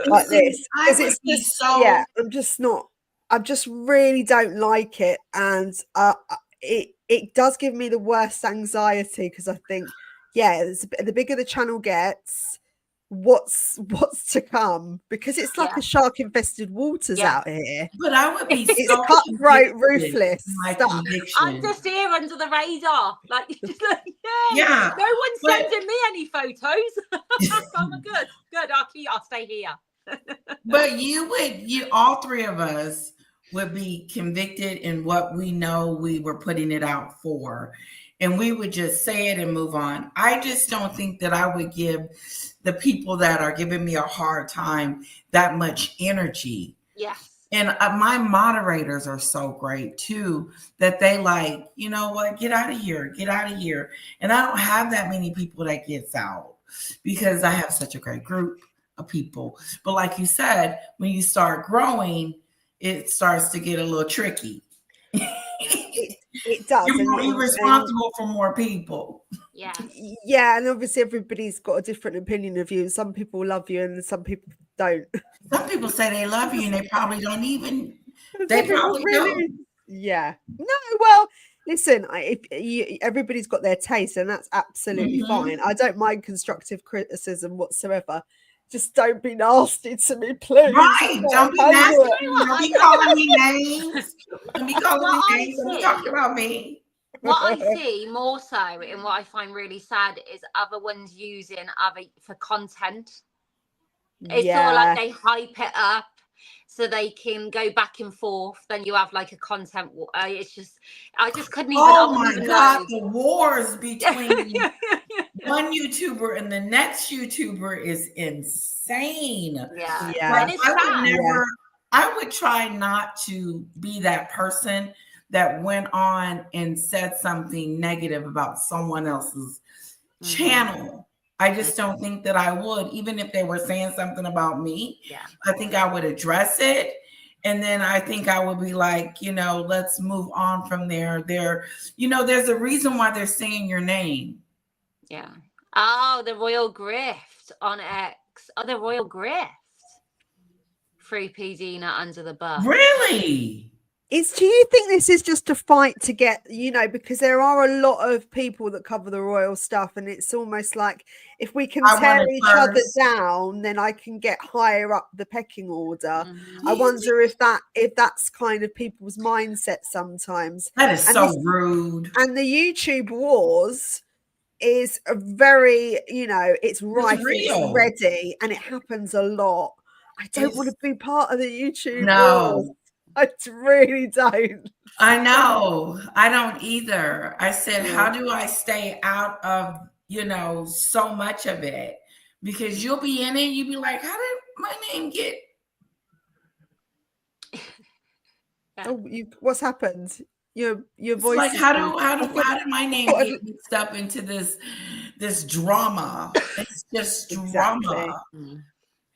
[SPEAKER 1] like this. Because it's just I just really don't like it. And it does give me the worst anxiety, because I think, the bigger the channel gets, what's to come, because it's like a shark infested waters out here.
[SPEAKER 2] But I would be
[SPEAKER 1] it's cutthroat, ruthless stuff.
[SPEAKER 3] I'm just here under the radar, like no one's sending me any photos. I'm good. I'll stay here.
[SPEAKER 2] But you all three of us would be convicted in what we know we were putting it out for. And we would just say it and move on. I just don't think that I would give the people that are giving me a hard time that much energy.
[SPEAKER 3] Yes.
[SPEAKER 2] And my moderators are so great too, that they like, you know what, get out of here, get out of here. And I don't have that many people that gets out because I have such a great group of people. But like you said, when you start growing, it starts to get a little tricky.
[SPEAKER 1] It does.
[SPEAKER 2] You're responsible for more people.
[SPEAKER 3] Yeah.
[SPEAKER 1] Yeah, and obviously everybody's got a different opinion of you. Some people love you and some people don't.
[SPEAKER 2] Some people say they love you and they probably don't even. They probably don't.
[SPEAKER 1] Yeah. No, well, listen, everybody's got their taste and that's absolutely fine. I don't mind constructive criticism whatsoever. Just don't be nasty to me, please.
[SPEAKER 2] Right. Don't be nasty. Don't be calling me names. Don't be calling me names. Don't be talking about me.
[SPEAKER 3] What I see more so and what I find really sad is other ones using other for content. It's sort of like they hype it up so they can go back and forth. Then you have like a content war. It's just, I just couldn't even.
[SPEAKER 2] Oh my God, the wars between one YouTuber and the next YouTuber is insane.
[SPEAKER 3] Yeah.
[SPEAKER 2] Like, I would try not to be that person that went on and said something negative about someone else's channel. I just don't think that I would, even if they were saying something about me.
[SPEAKER 3] Yeah.
[SPEAKER 2] I think I would address it. And then I think I would be like, let's move on from there. There's a reason why they're saying your name.
[SPEAKER 3] Yeah. Oh, the Royal Grift on X. Oh, the Royal Grift. 3P Dina under the bus.
[SPEAKER 2] Really?
[SPEAKER 1] Do you think this is just a fight to get, because there are a lot of people that cover the royal stuff and it's almost like if we can tear each other down, then I can get higher up the pecking order. I wonder if that's kind of people's mindset sometimes.
[SPEAKER 2] That is so rude.
[SPEAKER 1] And the YouTube wars is a very, it's rife, it's ready, and it happens a lot. I don't want to be part of the YouTube wars. I really don't.
[SPEAKER 2] I know. I don't either. I said, how do I stay out of, so much of it? Because you'll be in it. You'll be like, how did my name get?
[SPEAKER 1] What's happened? Your voice.
[SPEAKER 2] Like, how did my name get mixed up into this drama? It's just drama.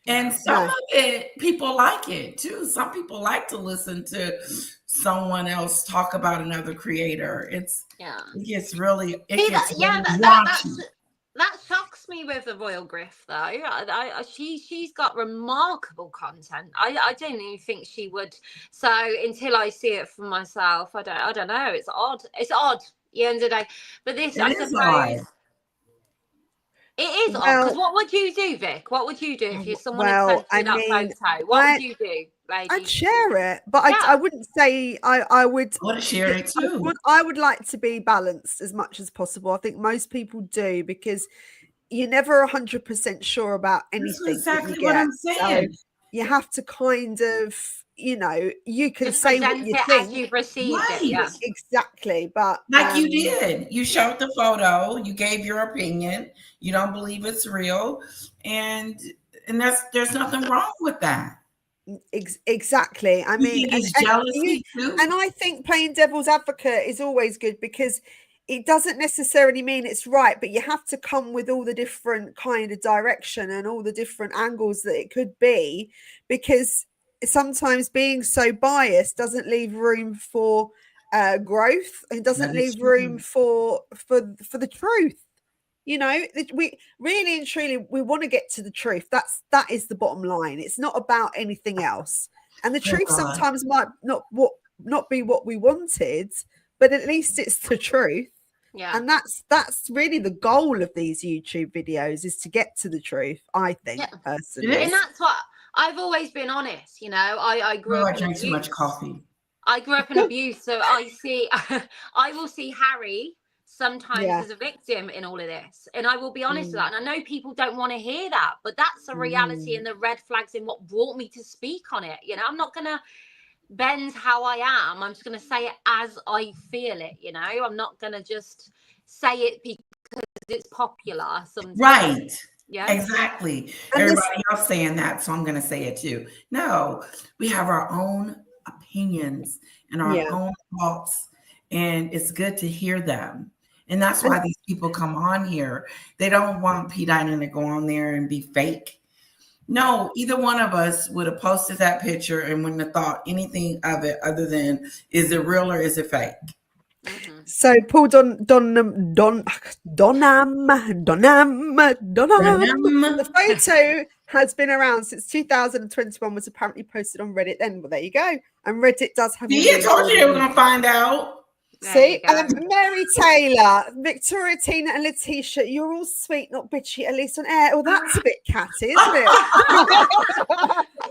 [SPEAKER 2] And some of it, people like it too. Some people like to listen to someone else talk about another creator. It gets really,
[SPEAKER 3] that shocks me with the Royal Grift though. She's got remarkable content. I don't even think she would. So until I see it for myself, I don't know. It's odd. It's odd at the end of the day. But this, I suppose. Odd. It is odd, because what would you do, Vic? What would you do if you're someone had posted that photo? What would you do, lady?
[SPEAKER 1] I'd share it, but I wouldn't say I would.
[SPEAKER 2] I would share it too.
[SPEAKER 1] I would like to be balanced as much as possible. I think most people do because you're never 100% sure about anything.
[SPEAKER 2] That's exactly what I'm saying.
[SPEAKER 1] So you have to kind of, you can
[SPEAKER 3] just
[SPEAKER 1] say what you think
[SPEAKER 3] as you've received it. Yeah.
[SPEAKER 1] Exactly, but
[SPEAKER 2] like you did. You showed the photo. You gave your opinion. You don't believe it's real, and there's nothing wrong with that.
[SPEAKER 1] Exactly. I mean,
[SPEAKER 2] jealousy too.
[SPEAKER 1] And I think playing devil's advocate is always good because it doesn't necessarily mean it's right, but you have to come with all the different kind of direction and all the different angles that it could be, because sometimes being so biased doesn't leave room for growth and doesn't leave room for the truth. We really and truly, we want to get to the truth. That is the bottom line. It's not about anything else. And the truth sometimes might not be what we wanted, but at least it's the truth. Yeah. And that's really the goal of these YouTube videos, is to get to the truth, I think, personally.
[SPEAKER 3] And that's what I've always been honest. I grew up.
[SPEAKER 2] I drank too much coffee.
[SPEAKER 3] I grew up in abuse, so I will see Harry sometimes as a victim in all of this. And I will be honest with that. And I know people don't want to hear that, but that's a reality and the red flags in what brought me to speak on it. You know, I'm not going to bend how I am. I'm just going to say it as I feel it, you know. I'm not going to just say it because it's popular sometimes.
[SPEAKER 2] Right.
[SPEAKER 3] Yeah,
[SPEAKER 2] exactly. And everybody else saying that, so I'm going to say it too. No, we have our own opinions and our own thoughts, and it's good to hear them. And that's why these people come on here. They don't want P. Diner to go on there and be fake. No, either one of us would have posted that picture and wouldn't have thought anything of it other than, is it real or is it fake?
[SPEAKER 1] So Paul Donham, the photo has been around since 2021, was apparently posted on Reddit then. Well, there you go. And Reddit does have...
[SPEAKER 2] I told you they were going to find out.
[SPEAKER 1] See, Mary Taylor, Victoria, Tina and Letitia, you're all sweet, not bitchy, at least on air. Oh, that's a bit catty, isn't it?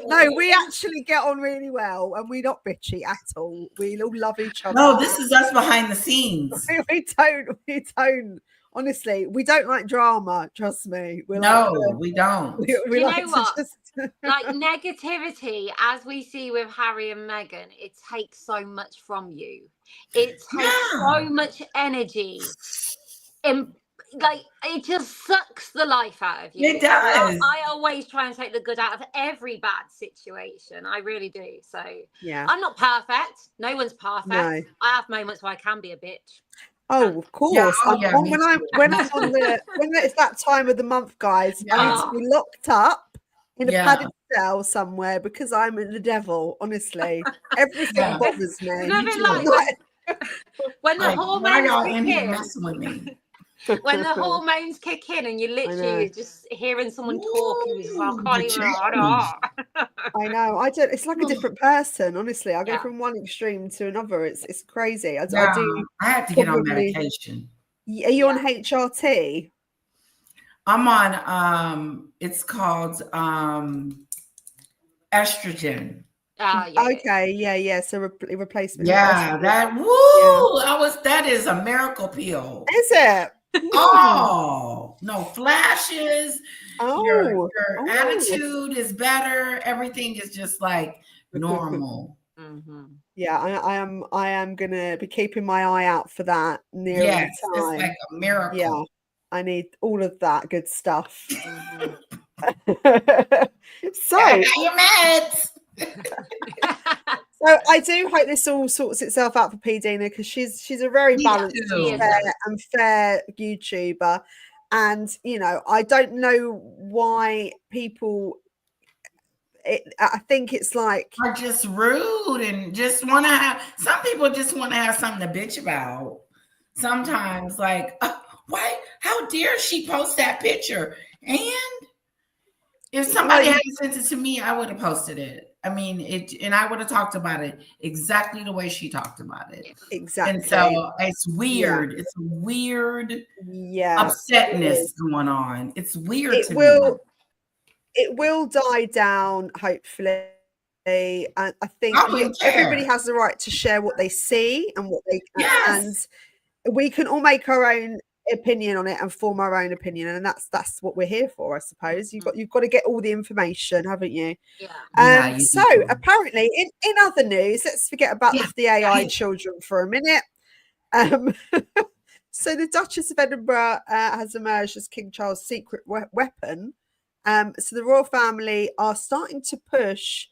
[SPEAKER 1] No, we actually get on really well and we're not bitchy at all. We all love each other.
[SPEAKER 2] No, this is us behind the scenes.
[SPEAKER 1] We don't. Honestly, we don't like drama, trust me.
[SPEAKER 2] We don't.
[SPEAKER 3] We you know what? Like negativity, as we see with Harry and Meghan, it takes so much from you. It takes so much energy. Like, it just sucks the life out of you.
[SPEAKER 2] It does.
[SPEAKER 3] I always try and take the good out of every bad situation. I really do. So
[SPEAKER 1] yeah,
[SPEAKER 3] I'm not perfect. No one's perfect.
[SPEAKER 1] No.
[SPEAKER 3] I have moments where I can be a bitch.
[SPEAKER 1] Oh, of course. When it's that time of the month, guys, I need to be locked up in a padded cell somewhere because I'm the devil. Honestly, everything bothers me.
[SPEAKER 3] When the hormones kick in,
[SPEAKER 2] messing with me.
[SPEAKER 3] When the hormones kick in and you literally are just hearing someone talking,
[SPEAKER 1] I know. I don't. It's like a different person. Honestly, I go from one extreme to another. It's crazy. I
[SPEAKER 2] have to get on medication.
[SPEAKER 1] Are you on HRT?
[SPEAKER 2] I'm on. It's called estrogen.
[SPEAKER 1] Okay, so replacement.
[SPEAKER 2] Yeah, that is a miracle pill.
[SPEAKER 1] Is it?
[SPEAKER 2] Oh, no flashes. Your attitude is better. Everything is just like normal.
[SPEAKER 1] Yeah, I am gonna be keeping my eye out for that near the time.
[SPEAKER 2] It's like a miracle.
[SPEAKER 1] Yeah, I need all of that good stuff. So
[SPEAKER 2] your meds.
[SPEAKER 1] So I do hope this all sorts itself out for P. Dina, because she's a very balanced and fair YouTuber, and you know, I don't know why people. I think it's like
[SPEAKER 2] are just rude and just want to have. Some people just want to have something to bitch about. Sometimes, like, why? How dare she post that picture? And if somebody had sent it to me, I would have posted it. I mean, and I would have talked about it exactly the way she talked about it.
[SPEAKER 1] Exactly.
[SPEAKER 2] And so it's weird. Yeah. It's a weird upsetness going on. It's weird
[SPEAKER 1] It will die down, hopefully. And I think everybody has the right to share what they see and what they and we can all make our own opinion on it and form our own opinion, and that's what we're here for, I suppose. You've got to get all the information, haven't you? So apparently in other news, let's forget about the AI children for a minute. So the Duchess of Edinburgh has emerged as King Charles' secret weapon. So the royal family are starting to push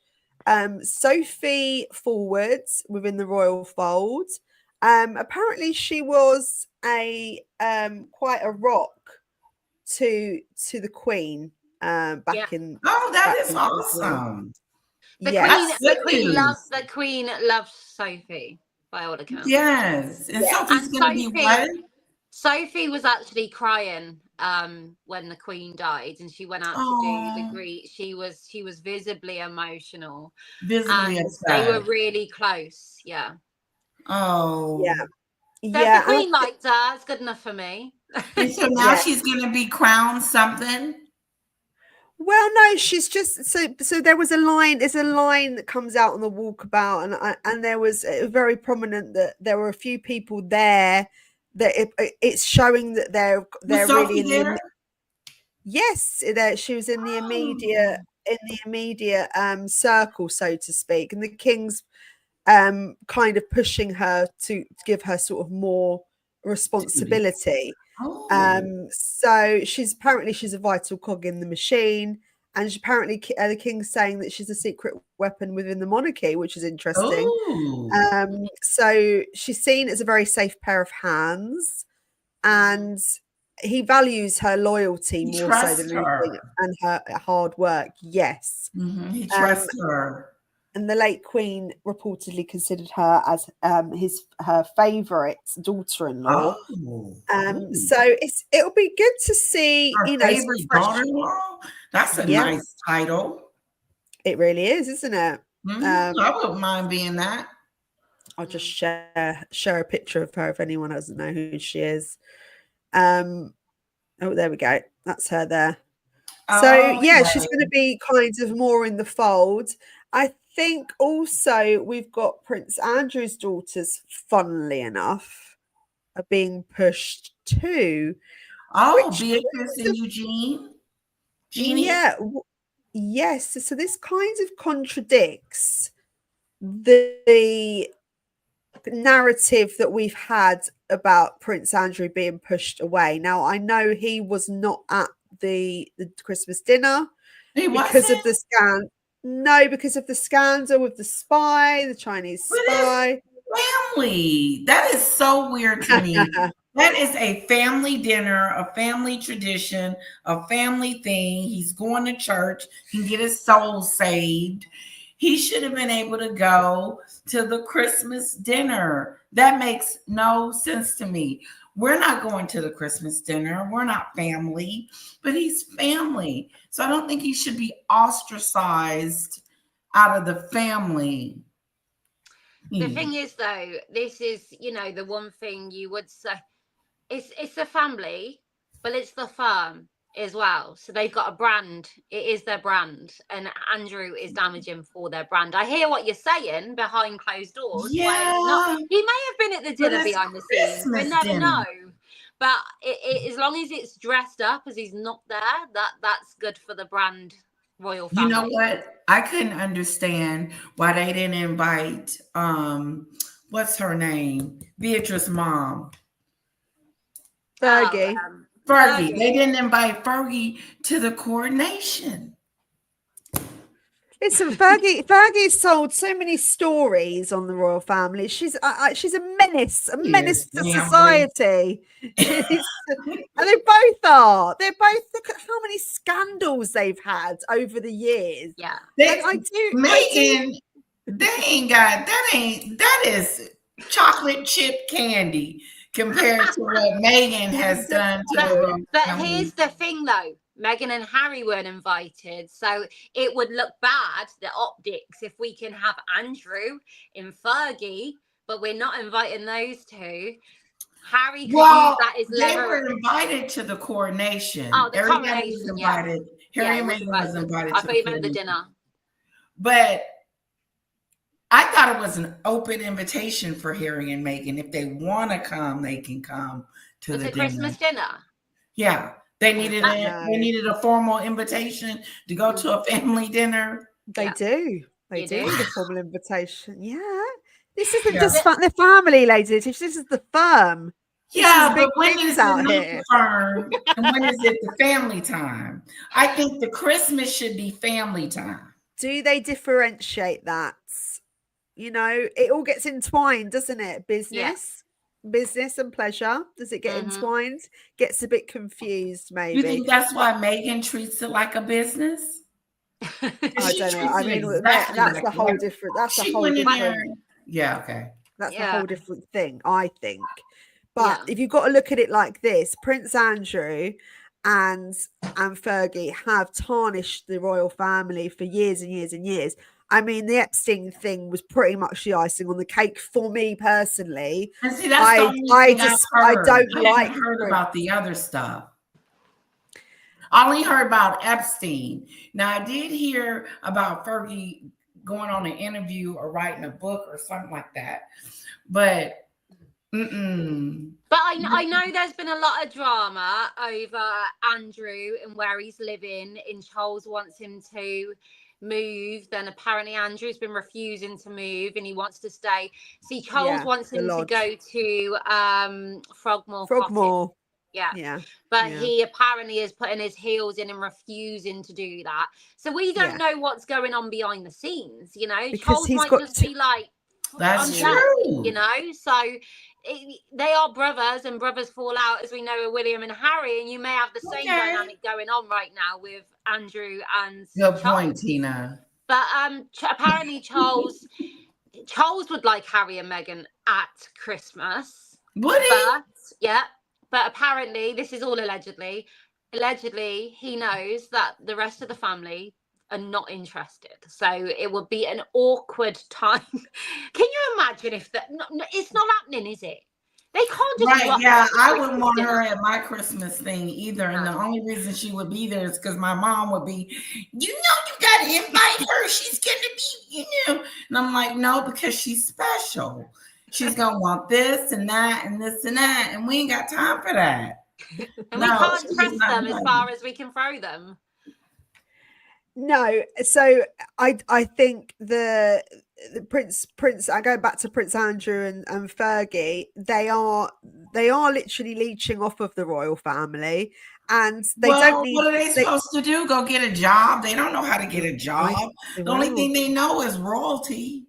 [SPEAKER 1] Sophie forwards within the royal fold. Apparently she was quite a rock to the Queen back in.
[SPEAKER 2] Oh, that is awesome.
[SPEAKER 3] The Queen loves Sophie by all accounts.
[SPEAKER 2] Yes, and Sophie's gonna be what?
[SPEAKER 3] Sophie was actually crying when the Queen died, and she went out to do the greet. She was visibly emotional.
[SPEAKER 2] Visibly upset.
[SPEAKER 3] They were really close. Yeah.
[SPEAKER 2] Oh.
[SPEAKER 1] Yeah.
[SPEAKER 3] So if the Queen liked her, it's good enough for me.
[SPEAKER 2] And so now she's gonna be crowned something.
[SPEAKER 1] Well, no, she's just so there was a line. There's a line that comes out on the walkabout, and there was very prominent that there were a few people there that it's showing that they're really in
[SPEAKER 2] there?
[SPEAKER 1] Yes, she was in the immediate circle, so to speak, and the king's kind of pushing her to give her sort of more responsibility. So she's a vital cog in the machine, and apparently the king's saying that she's a secret weapon within the monarchy, which is interesting. So she's seen as a very safe pair of hands, and he values her loyalty more so than anything, and her hard work. Yes,
[SPEAKER 2] he trusts her.
[SPEAKER 1] And the late Queen reportedly considered her as her favourite daughter-in-law. So it'll be good to see
[SPEAKER 2] her favorite daughter-in-law. That's a nice title.
[SPEAKER 1] It really is, isn't it?
[SPEAKER 2] I wouldn't mind being that.
[SPEAKER 1] I'll just share a picture of her if anyone doesn't know who she is. Oh, there we go. That's her there. So she's going to be kind of more in the fold. I think also we've got Prince Andrew's daughters, funnily enough, are being pushed too.
[SPEAKER 2] Beatrice and Eugenie.
[SPEAKER 1] Yes. So this kind of contradicts the narrative that we've had about Prince Andrew being pushed away. Now, I know he was not at the Christmas dinner because of the scandal. No, because of the scandal with the Chinese spy.
[SPEAKER 2] Family. That is so weird to me. That is a family dinner, a family tradition, a family thing. He's going to church. He can get his soul saved. He should have been able to go to the Christmas dinner. That makes no sense to me. We're not going to the Christmas dinner. We're not family, but he's family. So I don't think he should be ostracized out of the family.
[SPEAKER 3] The thing is, though, this is, the one thing you would say, it's a family, but it's the firm as well. So they've got a brand. It is their brand, and Andrew is damaging for their brand. I hear what you're saying behind closed doors. He may have been at the dinner behind the scenes. We never know. But as long as it's dressed up as he's not there, that's good for the brand royal family.
[SPEAKER 2] You know what? I couldn't understand why they didn't invite what's her name? Beatrice's mom.
[SPEAKER 1] Fergie.
[SPEAKER 2] Fergie. They didn't invite Fergie to the coronation.
[SPEAKER 1] Listen, Fergie sold so many stories on the royal family. She's a menace to society. And they both are. They're both. Look at how many scandals they've had over the years.
[SPEAKER 3] Yeah,
[SPEAKER 2] Megan. That is chocolate chip candy compared to what Megan has done to them.
[SPEAKER 3] But here's the thing, though. Meghan and Harry weren't invited, so it would look bad, the optics, if we can have Andrew and Fergie, but we're not inviting those two. Harry could use that as
[SPEAKER 2] leverage. They were invited to the coronation.
[SPEAKER 3] Oh, the coronation, was
[SPEAKER 2] invited. Harry and Meghan was invited.
[SPEAKER 3] I thought you meant the dinner.
[SPEAKER 2] But I thought it was an open invitation for Harry and Meghan. If they want to come, they can come to the dinner.
[SPEAKER 3] Christmas dinner.
[SPEAKER 2] Yeah. They needed a formal invitation to go to a family dinner.
[SPEAKER 1] They do. They do need a formal invitation. Yeah. This isn't just the family, ladies. This is the firm.
[SPEAKER 2] Yeah, but when is it the firm and when is it the family time? I think the Christmas should be family time.
[SPEAKER 1] Do they differentiate that? It all gets entwined, doesn't it? Business and pleasure. Does it get entwined? Gets a bit confused, maybe.
[SPEAKER 2] You think that's why Meghan treats it like a business?
[SPEAKER 1] I don't know. I mean, that's a whole different. That's a whole different.
[SPEAKER 2] Yeah. Okay.
[SPEAKER 1] That's a whole different thing, I think. But if you've got to look at it like this, Prince Andrew and Fergie have tarnished the royal family for years and years and years. I mean, the Epstein thing was pretty much the icing on the cake for me personally.
[SPEAKER 2] And see, that's I
[SPEAKER 1] don't like
[SPEAKER 2] heard about the other stuff. I only heard about Epstein. Now, I did hear about Fergie going on an interview or writing a book or something like that. But
[SPEAKER 3] But I know there's been a lot of drama over Andrew and where he's living. And Charles wants him to move. Then apparently Andrew's been refusing to move and he wants to stay. See, Charles wants him to go to Frogmore Cottage. Yeah. But he apparently is putting his heels in and refusing to do that. So we don't know what's going on behind the scenes, you know.
[SPEAKER 1] Because
[SPEAKER 3] Charles might just be like,
[SPEAKER 2] that's true,
[SPEAKER 3] you know. So they are brothers, and brothers fall out, as we know, with William and Harry. And you may have the same dynamic going on right now with Andrew and
[SPEAKER 2] Good
[SPEAKER 3] Charles.
[SPEAKER 2] point, Tina.
[SPEAKER 3] But apparently Charles would like Harry and Meghan at Christmas.
[SPEAKER 2] Would he?
[SPEAKER 3] But apparently, this is all allegedly, he knows that the rest of the family are not interested. So it would be an awkward time. Can you imagine if that? It's not happening, is it? They can't just
[SPEAKER 2] I wouldn't want her at my Christmas thing either. And the only reason she would be there is because my mom would be, you got to invite her. She's going to be, And I'm like, no, because she's special. She's going to want this and that and this and that. And we ain't got time for that.
[SPEAKER 3] And we can't trust them as far as we can throw them.
[SPEAKER 1] No, so I think the Prince. I go back to Prince Andrew and Fergie. They are literally leeching off of the royal family, and they don't need.
[SPEAKER 2] What are they supposed to do? Go get a job? They don't know how to get a job. The only thing they know is royalty.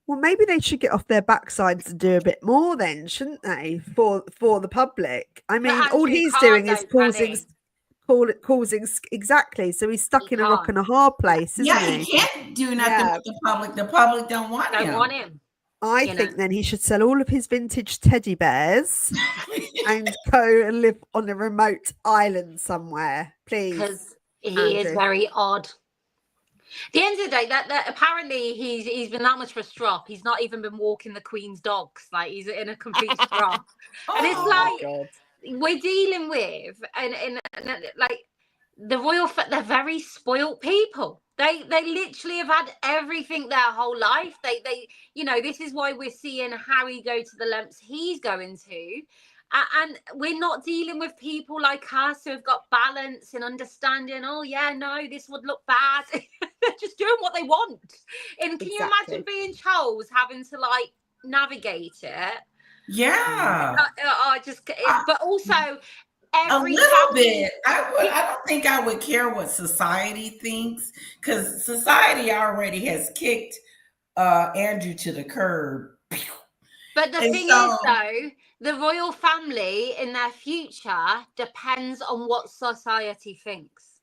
[SPEAKER 1] Well, maybe they should get off their backsides and do a bit more, then, shouldn't they? For the public. I mean, all he's doing is causing exactly. So he's stuck in a rock and a hard place, isn't he?
[SPEAKER 2] He can't do nothing with the public. The public don't want him.
[SPEAKER 1] I think then he should sell all of his vintage teddy bears and go and live on a remote island somewhere, please.
[SPEAKER 3] Because he is very odd. At the end of the day, that apparently he's been that much of a strop. He's not even been walking the Queen's dogs. Like, he's in a complete strop. And it's like, we're dealing with and like the royal, they're very spoilt people. They literally have had everything their whole life. They this is why we're seeing Harry go to the lengths he's going to. And we're not dealing with people like us who have got balance and understanding. Oh, yeah, no, this would look bad. They're just doing what they want. And can you imagine being Charles having to, like, navigate it?
[SPEAKER 2] Yeah.
[SPEAKER 3] But also,
[SPEAKER 2] a little bit. I don't think I would care what society thinks, because society already has kicked Andrew to the curb.
[SPEAKER 3] But the thing is, though, the royal family in their future depends on what society thinks.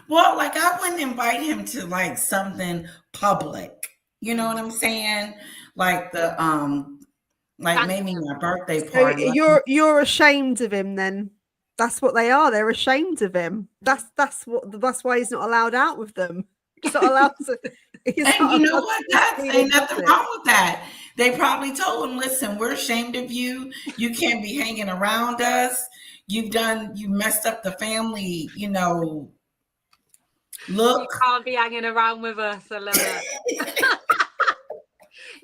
[SPEAKER 2] Well, like, I wouldn't invite him to, like, something public. You know what I'm saying? Like maybe my birthday party.
[SPEAKER 1] So you're ashamed of him then? That's what they are. They're ashamed of him. That's why he's not allowed out with them. He's not allowed to.
[SPEAKER 2] And you know what? Ain't nothing wrong with that. They probably told him, listen, we're ashamed of you. You can't be hanging around us. You messed up the family, look.
[SPEAKER 3] You can't be hanging around with us a little bit.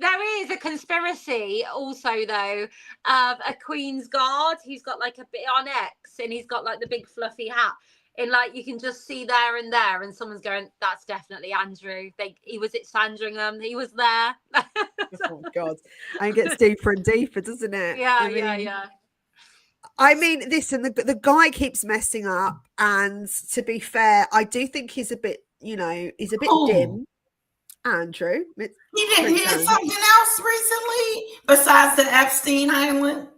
[SPEAKER 3] There is a conspiracy also, though, of a Queen's Guard who's got like a bit on X, and he's got like the big fluffy hat. And like you can just see there, and someone's going, that's definitely Andrew. He was at Sandringham. He was there.
[SPEAKER 1] Oh God. And it gets deeper and deeper, doesn't it?
[SPEAKER 3] Yeah.
[SPEAKER 1] I mean, listen, the guy keeps messing up, and to be fair, I do think he's a bit, dim. Andrew.
[SPEAKER 2] He didn't hear something else recently besides the Epstein Island.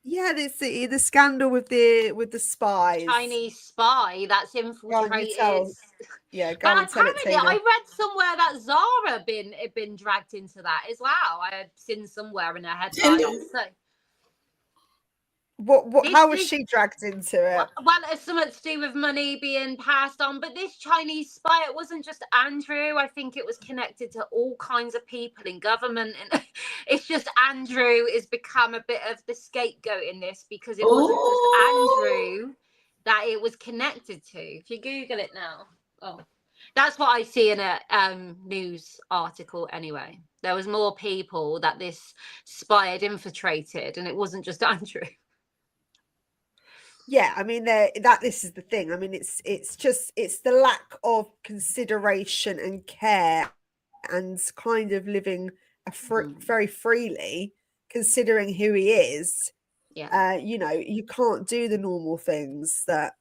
[SPEAKER 1] Yeah, the scandal with the spies.
[SPEAKER 3] Chinese spy that's infiltrated.
[SPEAKER 1] Go and tell it, Tina.
[SPEAKER 3] I read somewhere that Zara had been dragged into that as well. I had seen somewhere in her headline.
[SPEAKER 1] How was she dragged into it?
[SPEAKER 3] Well, it's something to do with money being passed on. But this Chinese spy, it wasn't just Andrew. I think it was connected to all kinds of people in government. And it's just Andrew has become a bit of the scapegoat in this, because it wasn't just Andrew that it was connected to. If you Google it now. That's what I see in a news article anyway. There was more people that this spy had infiltrated, and it wasn't just Andrew.
[SPEAKER 1] Yeah, I mean, this is the thing. I mean, it's the lack of consideration and care, and kind of living very freely, considering who he is.
[SPEAKER 3] Yeah.
[SPEAKER 1] You know, you can't do the normal things that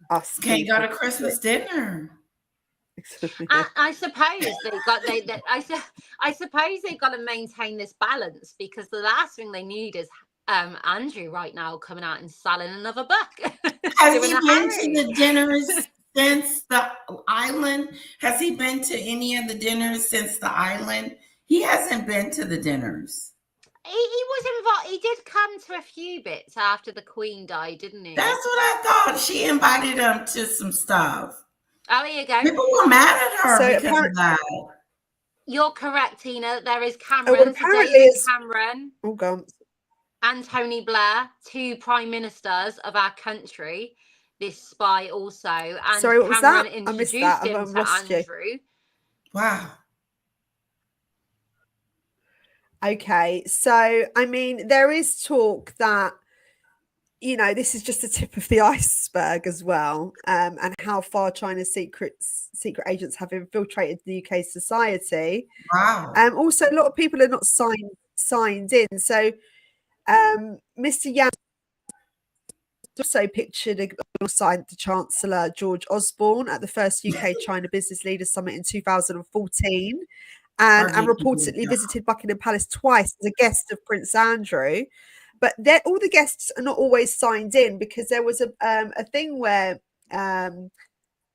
[SPEAKER 1] us
[SPEAKER 2] can't go to Christmas dinner.
[SPEAKER 3] I suppose I suppose they've got to maintain this balance, because the last thing they need is Andrew right now coming out and selling another book.
[SPEAKER 2] Has he been to the dinners since the island? Has he been to any of the dinners since the island? He hasn't been to the dinners.
[SPEAKER 3] He was involved. He did come to a few bits after the Queen died, didn't he?
[SPEAKER 2] That's what I thought. She invited him to some stuff.
[SPEAKER 3] Oh, here you go.
[SPEAKER 2] People were mad at her because of that.
[SPEAKER 3] You're correct, Tina. There is Cameron.
[SPEAKER 1] Oh, apparently it's
[SPEAKER 3] Cameron.
[SPEAKER 1] Oh, God.
[SPEAKER 3] And Tony Blair, 2 prime ministers of our country. This spy also. And
[SPEAKER 1] sorry, what was
[SPEAKER 3] Cameron
[SPEAKER 1] that?
[SPEAKER 3] introduced
[SPEAKER 1] I missed that.
[SPEAKER 3] him to Andrew.
[SPEAKER 2] Wow.
[SPEAKER 1] Okay, so I mean, there is talk that, you know, this is just the tip of the iceberg as well, and how far China's secret agents have infiltrated the UK society.
[SPEAKER 2] Wow.
[SPEAKER 1] Also, a lot of people are not signed in. So, Mr. Yang also pictured alongside the Chancellor George Osborne at the first UK-China Business Leaders Summit in 2014. And reportedly visited Buckingham Palace twice as a guest of Prince Andrew. But all the guests are not always signed in, because there was a thing where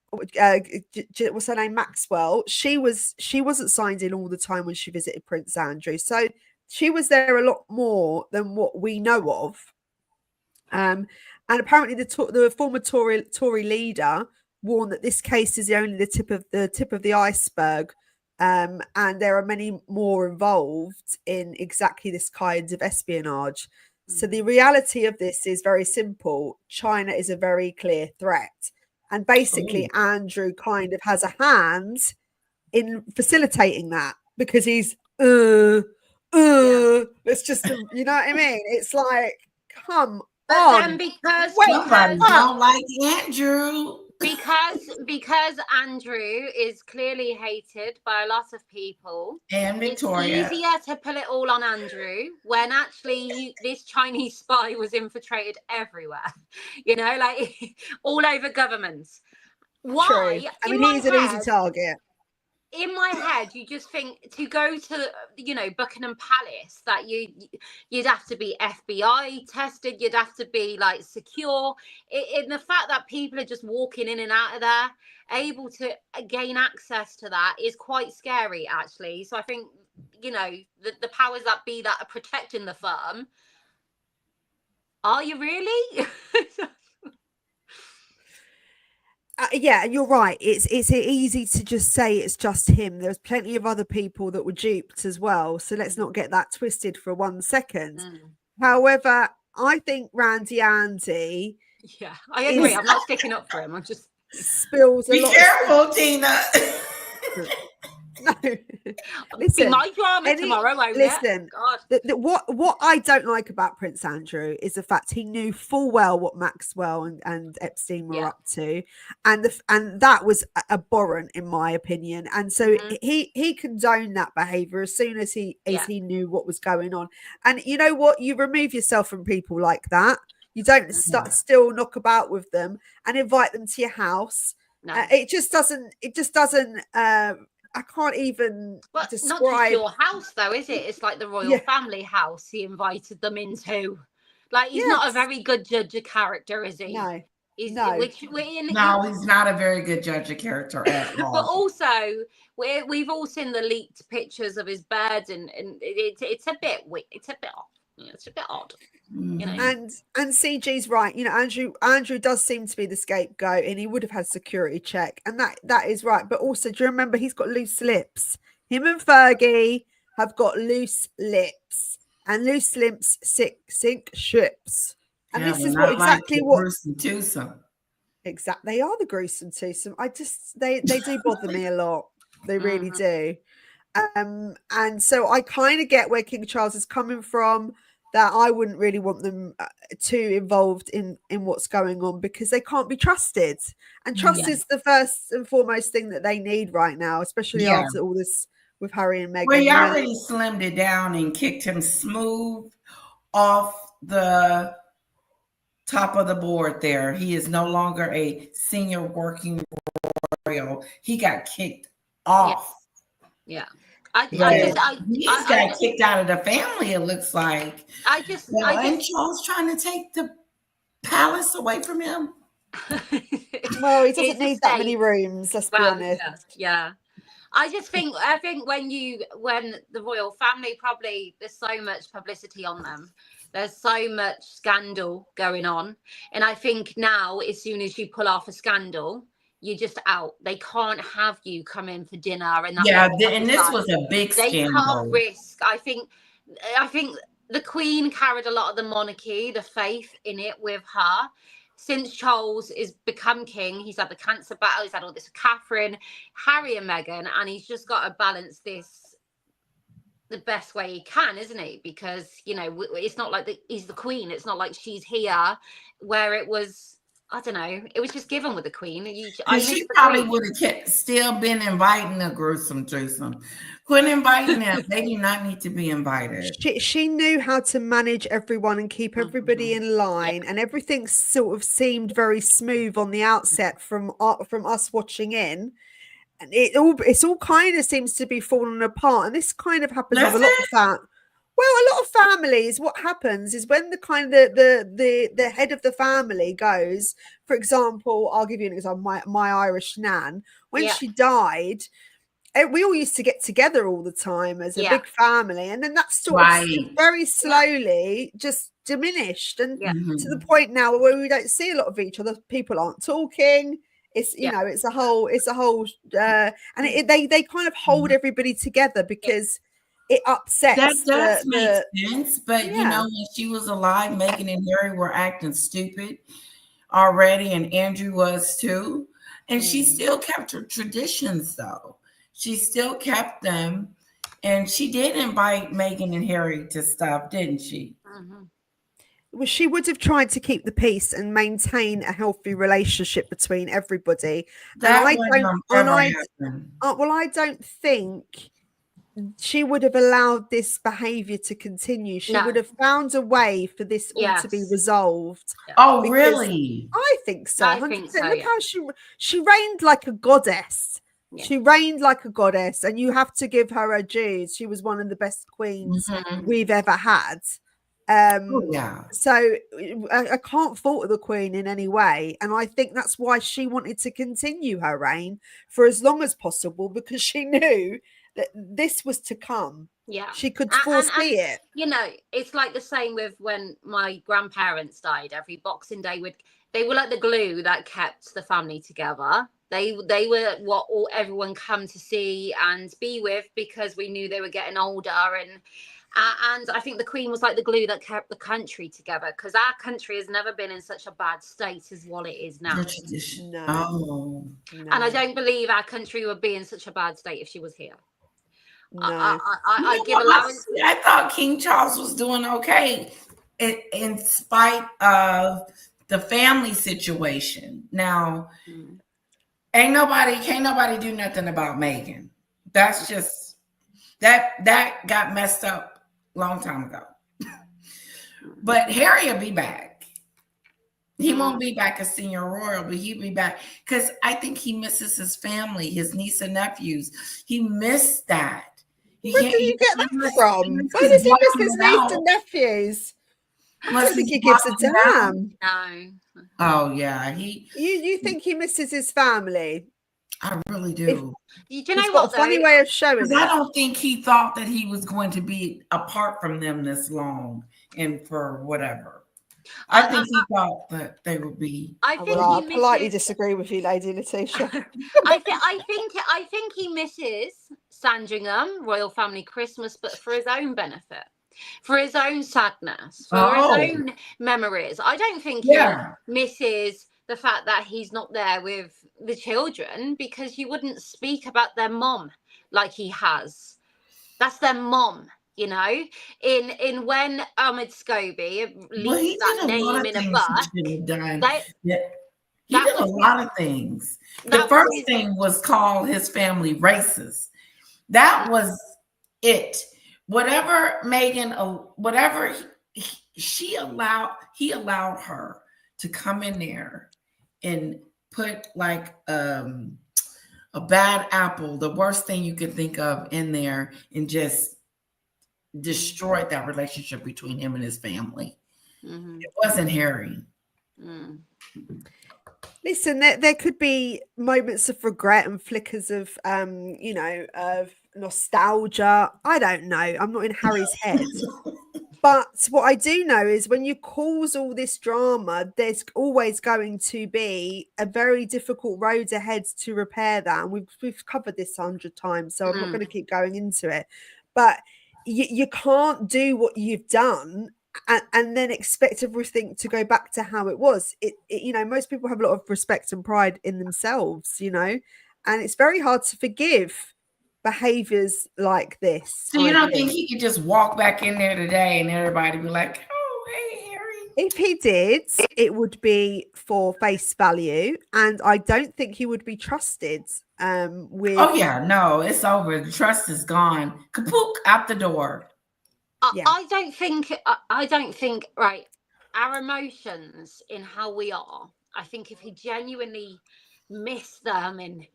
[SPEAKER 1] what's her name, Maxwell, she wasn't signed in all the time when she visited Prince Andrew. So she was there a lot more than what we know of. And apparently the former Tory leader warned that this case is only the tip of the iceberg. And there are many more involved in exactly this kind of espionage. So the reality of this is very simple. China is a very clear threat. And basically, Andrew kind of has a hand in facilitating that, because he's, let's just, you know what I mean? It's like, come on.
[SPEAKER 3] Then because
[SPEAKER 2] don't like Andrew.
[SPEAKER 3] Because Andrew is clearly hated by a lot of people,
[SPEAKER 2] and Victoria,
[SPEAKER 3] it's easier to pull it all on Andrew, when actually this Chinese spy was infiltrated everywhere, you know, like all over governments. Why?
[SPEAKER 1] True. I mean, he's an easy target.
[SPEAKER 3] In my head, you just think to go to, you know, Buckingham Palace, that you'd have to be FBI tested, you'd have to be like secure. In the fact that people are just walking in and out of there, able to gain access to that, is quite scary, actually. So I think, you know, the powers that be that are protecting the firm, are you really?
[SPEAKER 1] Yeah, you're right. It's easy to just say it's just him. There's plenty of other people that were duped as well. So let's not get that twisted for 1 second. However, I think Randy Andy.
[SPEAKER 3] Yeah, I agree. I'm not sticking up for him. I'm just
[SPEAKER 1] spills a lot.
[SPEAKER 2] Be careful, Tina.
[SPEAKER 1] No, listen.
[SPEAKER 3] My drama tomorrow.
[SPEAKER 1] Listen, what I don't like about Prince Andrew is the fact he knew full well what Maxwell and Epstein were up to, and that was abhorrent in my opinion. And so he condoned that behaviour as soon as he knew what was going on. And you know what? You remove yourself from people like that. You don't still knock about with them and invite them to your house. No. It just doesn't. I can't even describe.
[SPEAKER 3] Not just your house, though, is it? It's like the royal family house he invited them into. Like, he's not a very good judge of character, is he?
[SPEAKER 1] No.
[SPEAKER 3] He's
[SPEAKER 2] not a very good judge of character at all.
[SPEAKER 3] But also, we've all seen the leaked pictures of his bed, and it's a bit off. It's a bit odd. You know?
[SPEAKER 1] And CG's right. You know, Andrew does seem to be the scapegoat, and he would have had security check, and that is right. But also, do you remember he's got loose lips? Him and Fergie have got loose lips, and loose lips sink ships. And this is what exactly what. Exactly. They are the gruesome twosome. They do bother me a lot. They really do. And so I kind of get where King Charles is coming from, that I wouldn't really want them too involved in what's going on, because they can't be trusted. And trust is the first and foremost thing that they need right now, especially after all this with Harry and Meghan.
[SPEAKER 2] Well, he already slimmed it down and kicked him smooth off the top of the board there. He is no longer a senior working royal. He got kicked off.
[SPEAKER 3] Yeah.
[SPEAKER 2] He got kicked out of the family, it looks like. And Charles trying to take the palace away from him.
[SPEAKER 1] Well, he doesn't need that many rooms, let's be honest.
[SPEAKER 3] Yeah. I think when the royal family, probably there's so much publicity on them. There's so much scandal going on. And I think now, as soon as you pull off a scandal, you're just out. They can't have you come in for dinner. And
[SPEAKER 2] this was a big scandal.
[SPEAKER 3] They can't risk. I think the Queen carried a lot of the monarchy, the faith in it with her. Since Charles is become king, he's had the cancer battle, he's had all this with Catherine, Harry and Meghan, and he's just got to balance this the best way he can, isn't he? Because, it's not like he's the Queen. It's not like she's here, where it was, I don't know, it was just given with the Queen.
[SPEAKER 2] She probably would have still been inviting a gruesome twosome. Quit inviting them. They do not need to be invited.
[SPEAKER 1] She knew how to manage everyone and keep everybody in line, and everything sort of seemed very smooth on the outset from us watching in. And it's all kind of seems to be falling apart, and this kind of happens with a lot of that. Well, a lot of families, what happens is when the head of the family goes, for example, I'll give you an example. My Irish nan, when she died, we all used to get together all the time as a big family, and then that sort of very slowly just diminished, and to the point now where we don't see a lot of each other. People aren't talking. It's it's a whole and they kind of hold everybody together because it upsets.
[SPEAKER 2] That does make sense, but when she was alive, Meghan and Harry were acting stupid already, and Andrew was too. And she still kept her traditions, though. She still kept them, and she did invite Meghan and Harry to stuff, didn't she?
[SPEAKER 1] Well, she would have tried to keep the peace and maintain a healthy relationship between everybody. I don't think she would have allowed this behavior to she would have found a way for this all to be resolved.
[SPEAKER 2] Oh, really?
[SPEAKER 1] I think so.
[SPEAKER 3] I think so.
[SPEAKER 1] Look how she reigned like a goddess. She reigned like a goddess, and you have to give her her dues. She was one of the best queens we've ever had. So I can't fault the Queen in any way, and I think that's why she wanted to continue her reign for as long as possible, because she knew that this was to come. She could foresee it.
[SPEAKER 3] It's like the same with when my grandparents died. Every Boxing Day they were like the glue that kept the family together. They were what everyone come to see and be with, because we knew they were getting older, and I think the Queen was like the glue that kept the country together, because our country has never been in such a bad state as what it is now.
[SPEAKER 1] No.
[SPEAKER 3] And I don't believe our country would be in such a bad state if she was here.
[SPEAKER 1] No.
[SPEAKER 3] I give allowance.
[SPEAKER 2] I thought King Charles was doing okay in spite of the family situation. Now, can't nobody do nothing about Meghan. That's just that got messed up long time ago. But Harry will be back. He won't be back as senior royal, but he'll be back, because I think he misses his family, his niece and nephews. He missed that.
[SPEAKER 1] Where did you get that from? Where does he miss his niece and nephews? I don't think he gives a damn.
[SPEAKER 3] No.
[SPEAKER 2] Oh yeah,
[SPEAKER 1] You think he misses his family?
[SPEAKER 2] I really do.
[SPEAKER 3] You know what?
[SPEAKER 1] A funny way of showing it.
[SPEAKER 2] I don't think he thought that he was going to be apart from them this long and for whatever. I think he thought that they would be.
[SPEAKER 1] I politely disagree with you, Lady Letitia.
[SPEAKER 3] I think he misses Sandringham royal family Christmas, but for his own benefit, for his own sadness, for his own memories. I don't think he misses the fact that he's not there with the children, because you wouldn't speak about their mom like he has. That's their mom, you know. In when Ahmed Scobie leaked that name in a book,
[SPEAKER 2] he did a lot of things. The first thing was call his family racist. That was it. Whatever Megan, whatever he allowed her to come in there and put like a bad apple, the worst thing you could think of, in there, and just destroyed that relationship between him and his family. It wasn't Harry.
[SPEAKER 1] Listen, there could be moments of regret and flickers of of nostalgia. I don't know. I'm not in Harry's head. But what I do know is when you cause all this drama, there's always going to be a very difficult road ahead to repair that. And we've covered this 100 times, so I'm not going to keep going into it. But you can't do what you've done and then expect everything to go back to how it was. Most people have a lot of respect and pride in themselves, and it's very hard to forgive behaviors like this.
[SPEAKER 2] So you don't think he could just walk back in there today and everybody be like, oh, hey, Harry?
[SPEAKER 1] If he did, it would be for face value, and I don't think he would be trusted with...
[SPEAKER 2] Oh, yeah, no, it's over. The trust is gone. Kapook, out the door.
[SPEAKER 3] Yeah. I don't think, right, our emotions in how we are, I think if he genuinely missed them and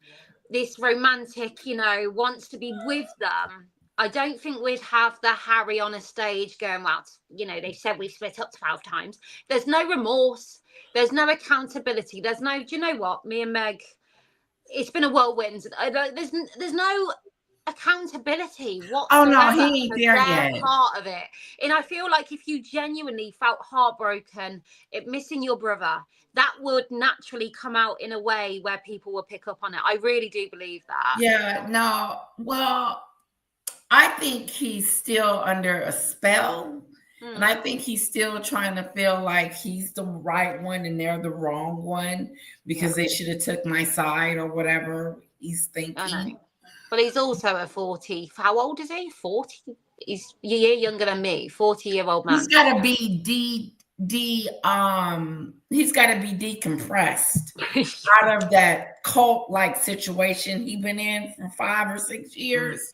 [SPEAKER 3] this romantic, wants to be with them, I don't think we'd have the Harry on a stage going, well, they said we've split up 12 times. There's no remorse. There's no accountability. There's no, do you know what? Me and Meg, it's been a whirlwind. There's no accountability whatsoever.
[SPEAKER 2] Oh, no, he ain't there yet.
[SPEAKER 3] Part of it. And I feel like if you genuinely felt heartbroken at missing your brother, that would naturally come out in a way where people will pick up on it. I really do believe that.
[SPEAKER 2] Yeah, no. Well, I think he's still under a spell. And I think he's still trying to feel like he's the right one and they're the wrong one because they should have took my side or whatever he's thinking.
[SPEAKER 3] But he's also a 40. How old is he? 40? He's a year younger than me. 40-year-old man.
[SPEAKER 2] He's got to be he's got to be decompressed out of that cult-like situation he's been in for 5 or 6 years.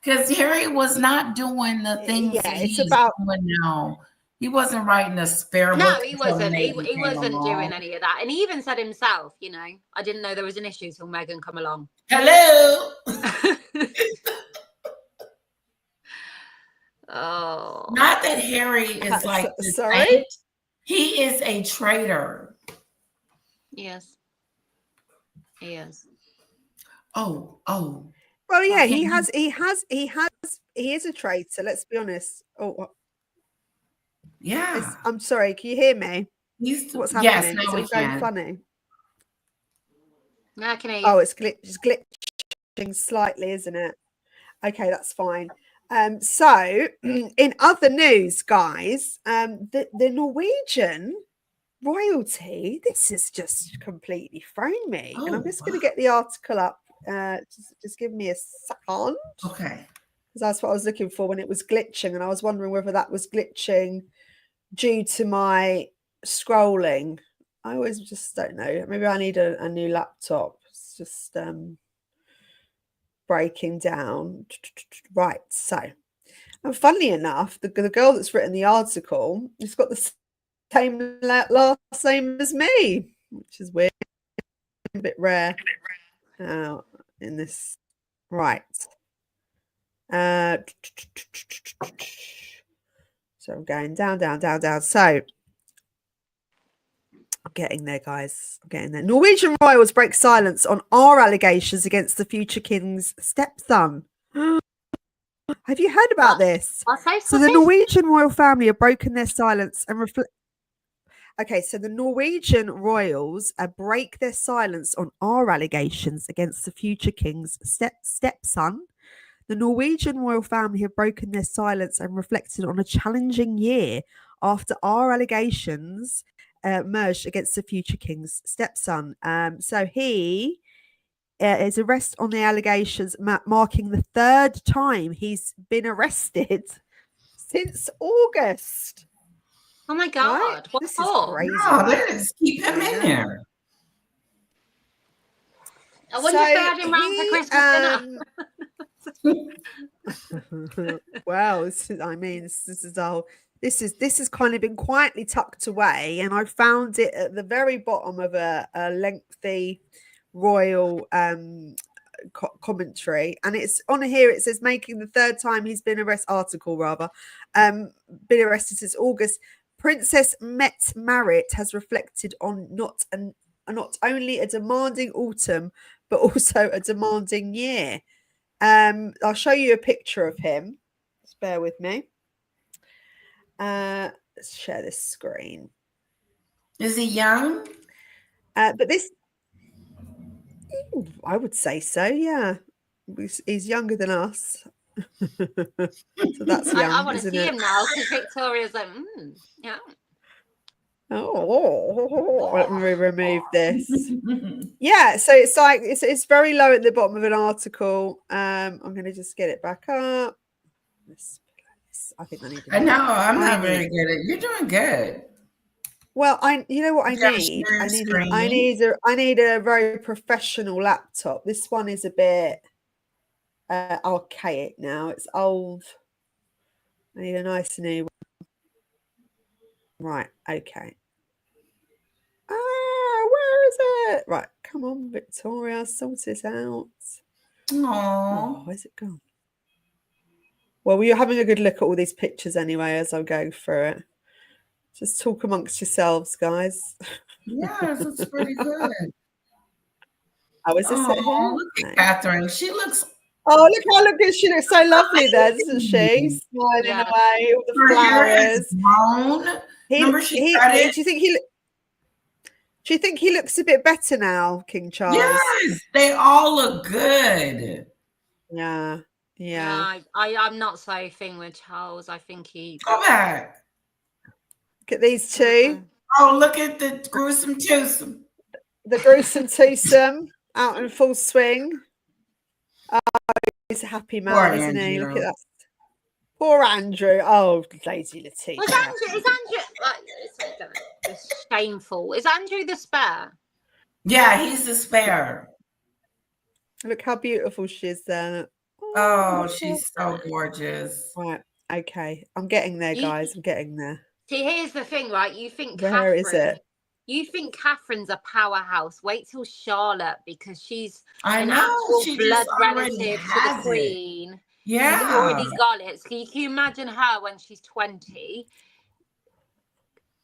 [SPEAKER 2] Because Harry was not doing the things he's doing now. He wasn't writing a spare book.
[SPEAKER 3] No, he wasn't. He wasn't doing any of that. And he even said himself, I didn't know there was an issue till Meghan come along.
[SPEAKER 2] Hello.
[SPEAKER 3] Oh.
[SPEAKER 2] Not that Harry is like the saint. He is a traitor.
[SPEAKER 3] Yes. He is.
[SPEAKER 2] Oh.
[SPEAKER 1] Well, yeah, he is a traitor, let's be honest. Oh.
[SPEAKER 2] Yeah.
[SPEAKER 1] I'm sorry, can you hear me? What's happening?
[SPEAKER 2] Yes, now we can.
[SPEAKER 1] Funny.
[SPEAKER 3] Now I can hear you.
[SPEAKER 1] Oh, it's glitching slightly, isn't it? Okay, that's fine. So in other news, guys, the Norwegian royalty, this has just completely thrown me. And I'm just going to get the article up. Just give me a second.
[SPEAKER 2] Okay.
[SPEAKER 1] Because that's what I was looking for when it was glitching, and I was wondering whether that was glitching due to my scrolling. I always just don't know. Maybe I need a new laptop. It's just breaking down. Right. So, and funnily enough, the girl that's written the article has got the same last name as me, which is weird, a bit rare. In this, right. So I'm going down. So I'm getting there, guys. I'm getting there. Norwegian royals break silence on our allegations against the future king's stepson. Have you heard about this? So the Norwegian royal family have broken their silence and Okay, so the Norwegian royals break their silence on our allegations against the future king's stepson. The Norwegian royal family have broken their silence and reflected on a challenging year after our allegations emerged against the future king's stepson. So he is arrested on the allegations, marking the third time he's been arrested since August.
[SPEAKER 3] Oh my God!
[SPEAKER 1] Right?
[SPEAKER 3] What
[SPEAKER 1] this
[SPEAKER 3] for?
[SPEAKER 1] is crazy.
[SPEAKER 2] No, they just keep him in there.
[SPEAKER 3] I wonder if they had him round for Christmas dinner.
[SPEAKER 1] Well, this is kind of been quietly tucked away, and I found it at the very bottom of a lengthy royal commentary, and it's on here. It says making the third time he's been been arrested since August. Princess Marit has reflected on not only a demanding autumn but also a demanding year. I'll show you a picture of him. Just bear with me. Let's share this screen.
[SPEAKER 2] Is he young?
[SPEAKER 1] But this, I would say so. Yeah, he's younger than us. So that's young.
[SPEAKER 3] I want to see him now because Victoria's like, yeah.
[SPEAKER 1] Oh, let me remove this. Yeah, so it's like it's very low at the bottom of an article. I'm going to just get it back up. I think I need.
[SPEAKER 2] I know I'm not very good at. You're doing good.
[SPEAKER 1] Well, you know what I need? I need a very professional laptop. This one is a bit archaic now. It's old. I need a nice new one. Right, okay. Where is it? Right, come on, Victoria, sort it out. Oh, where's it gone? Well, you're having a good look at all these pictures anyway as I go through it. Just talk amongst yourselves, guys.
[SPEAKER 2] Yes, it's pretty good.
[SPEAKER 1] How is this at here?
[SPEAKER 2] Look at Catherine. She looks.
[SPEAKER 1] Oh, look how good she looks. So lovely there, doesn't she? Smiling away, all the flowers. Do you think he looks a bit better now, King Charles?
[SPEAKER 2] Yes, they all look good.
[SPEAKER 1] Yeah.
[SPEAKER 3] I'm not so thing with Charles. I think he.
[SPEAKER 2] Go back.
[SPEAKER 1] Look at these two.
[SPEAKER 2] Oh, look at the gruesome twosome.
[SPEAKER 1] The gruesome twosome out in full swing. Oh, he's a happy man,
[SPEAKER 2] Poor
[SPEAKER 1] isn't
[SPEAKER 2] Andrew.
[SPEAKER 1] he? Look at that. Poor Andrew. Oh, Lady Letitia.
[SPEAKER 3] Is Andrew? It's shameful. Is Andrew the spare?
[SPEAKER 2] Yeah, he's the spare.
[SPEAKER 1] Look how beautiful she is there.
[SPEAKER 2] Oh, she's so gorgeous.
[SPEAKER 1] Right. Okay. I'm getting there, guys. I'm getting there.
[SPEAKER 3] See, here's the thing, right? You think
[SPEAKER 1] Where is it?
[SPEAKER 3] You think Catherine's a powerhouse. Wait till Charlotte, because she's
[SPEAKER 2] an
[SPEAKER 3] actual blood relative to the Queen.
[SPEAKER 2] Yeah.
[SPEAKER 3] She's already got it. So can you imagine her when she's 20?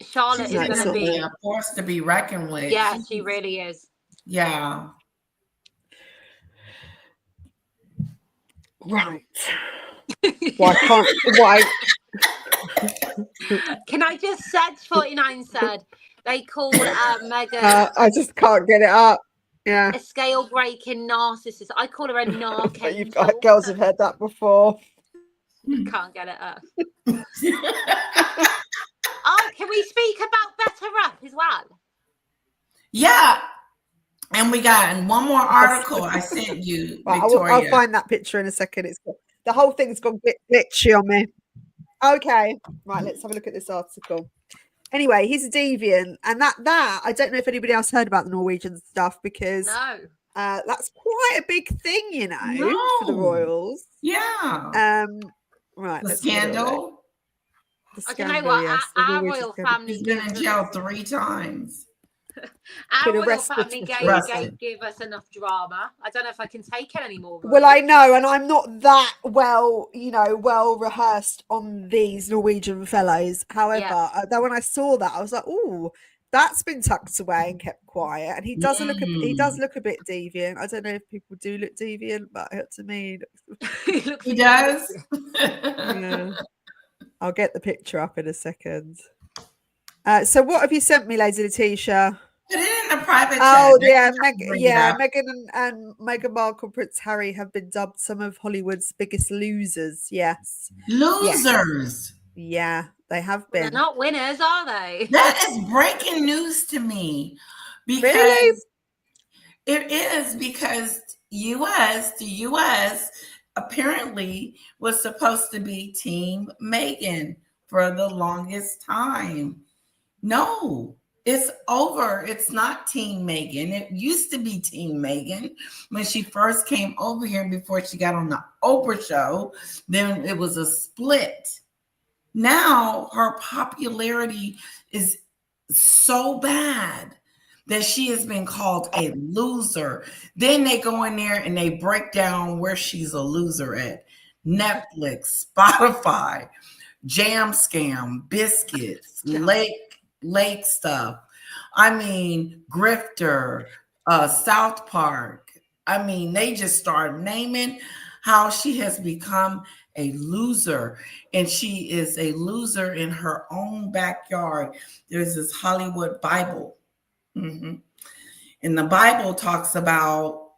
[SPEAKER 3] Charlotte is going to be
[SPEAKER 2] a force to be reckoned with.
[SPEAKER 3] Yeah, she really is.
[SPEAKER 2] Yeah.
[SPEAKER 1] Right. Why?
[SPEAKER 3] Can I just Sedge 49 said they call Meghan.
[SPEAKER 1] I just can't get it up. Yeah.
[SPEAKER 3] A scale breaking narcissist. I call her a narc.
[SPEAKER 1] Girls have heard that before.
[SPEAKER 3] Can't get it up. Oh, can we speak about Better Up as well?
[SPEAKER 2] Yeah. And we got one more article I sent you, Victoria.
[SPEAKER 1] I'll find that picture in a second. The whole thing's gone glitchy on me. Okay. Right, let's have a look at this article. Anyway, he's a deviant. And that I don't know if anybody else heard about the Norwegian stuff, because that's quite a big thing, you know, for the royals.
[SPEAKER 2] Yeah.
[SPEAKER 1] Right.
[SPEAKER 2] The scandal.
[SPEAKER 3] I don't know what, yes, our royal family.
[SPEAKER 2] He's been in jail 3 times.
[SPEAKER 3] Our royal family gave us enough drama. I don't know if I can take it anymore.
[SPEAKER 1] Well, I know, and I'm not that well rehearsed on these Norwegian fellows. However, though when I saw that, I was like, "Oh, that's been tucked away and kept quiet." And he does look a bit deviant. I don't know if people do look deviant, but to me,
[SPEAKER 2] he does.
[SPEAKER 1] Yeah. I'll get the picture up in a second. So what have you sent me, Lady Letitia?
[SPEAKER 2] Put it in the private chat.
[SPEAKER 1] Oh, yeah. Meghan and Meghan Markle, Prince Harry have been dubbed some of Hollywood's biggest losers. Yes.
[SPEAKER 2] Losers.
[SPEAKER 1] Yeah. They have been.
[SPEAKER 3] They're not winners, are they?
[SPEAKER 2] That is breaking news to me. Because
[SPEAKER 1] really?
[SPEAKER 2] It is, because the US apparently was supposed to be Team Megan for the longest time. No, it's over. It's not Team Megan. It used to be Team Megan when she first came over here before she got on the Oprah show. Then it was a split. Now her popularity is so bad that she has been called a loser. Then they go in there and they break down where she's a loser at. Netflix, Spotify, Jam Scam, Biscuits, Lake stuff. I mean, Grifter, South Park. I mean, they just start naming how she has become a loser, and she is a loser in her own backyard. There's this Hollywood Bible. Mm-hmm. And the Bible talks about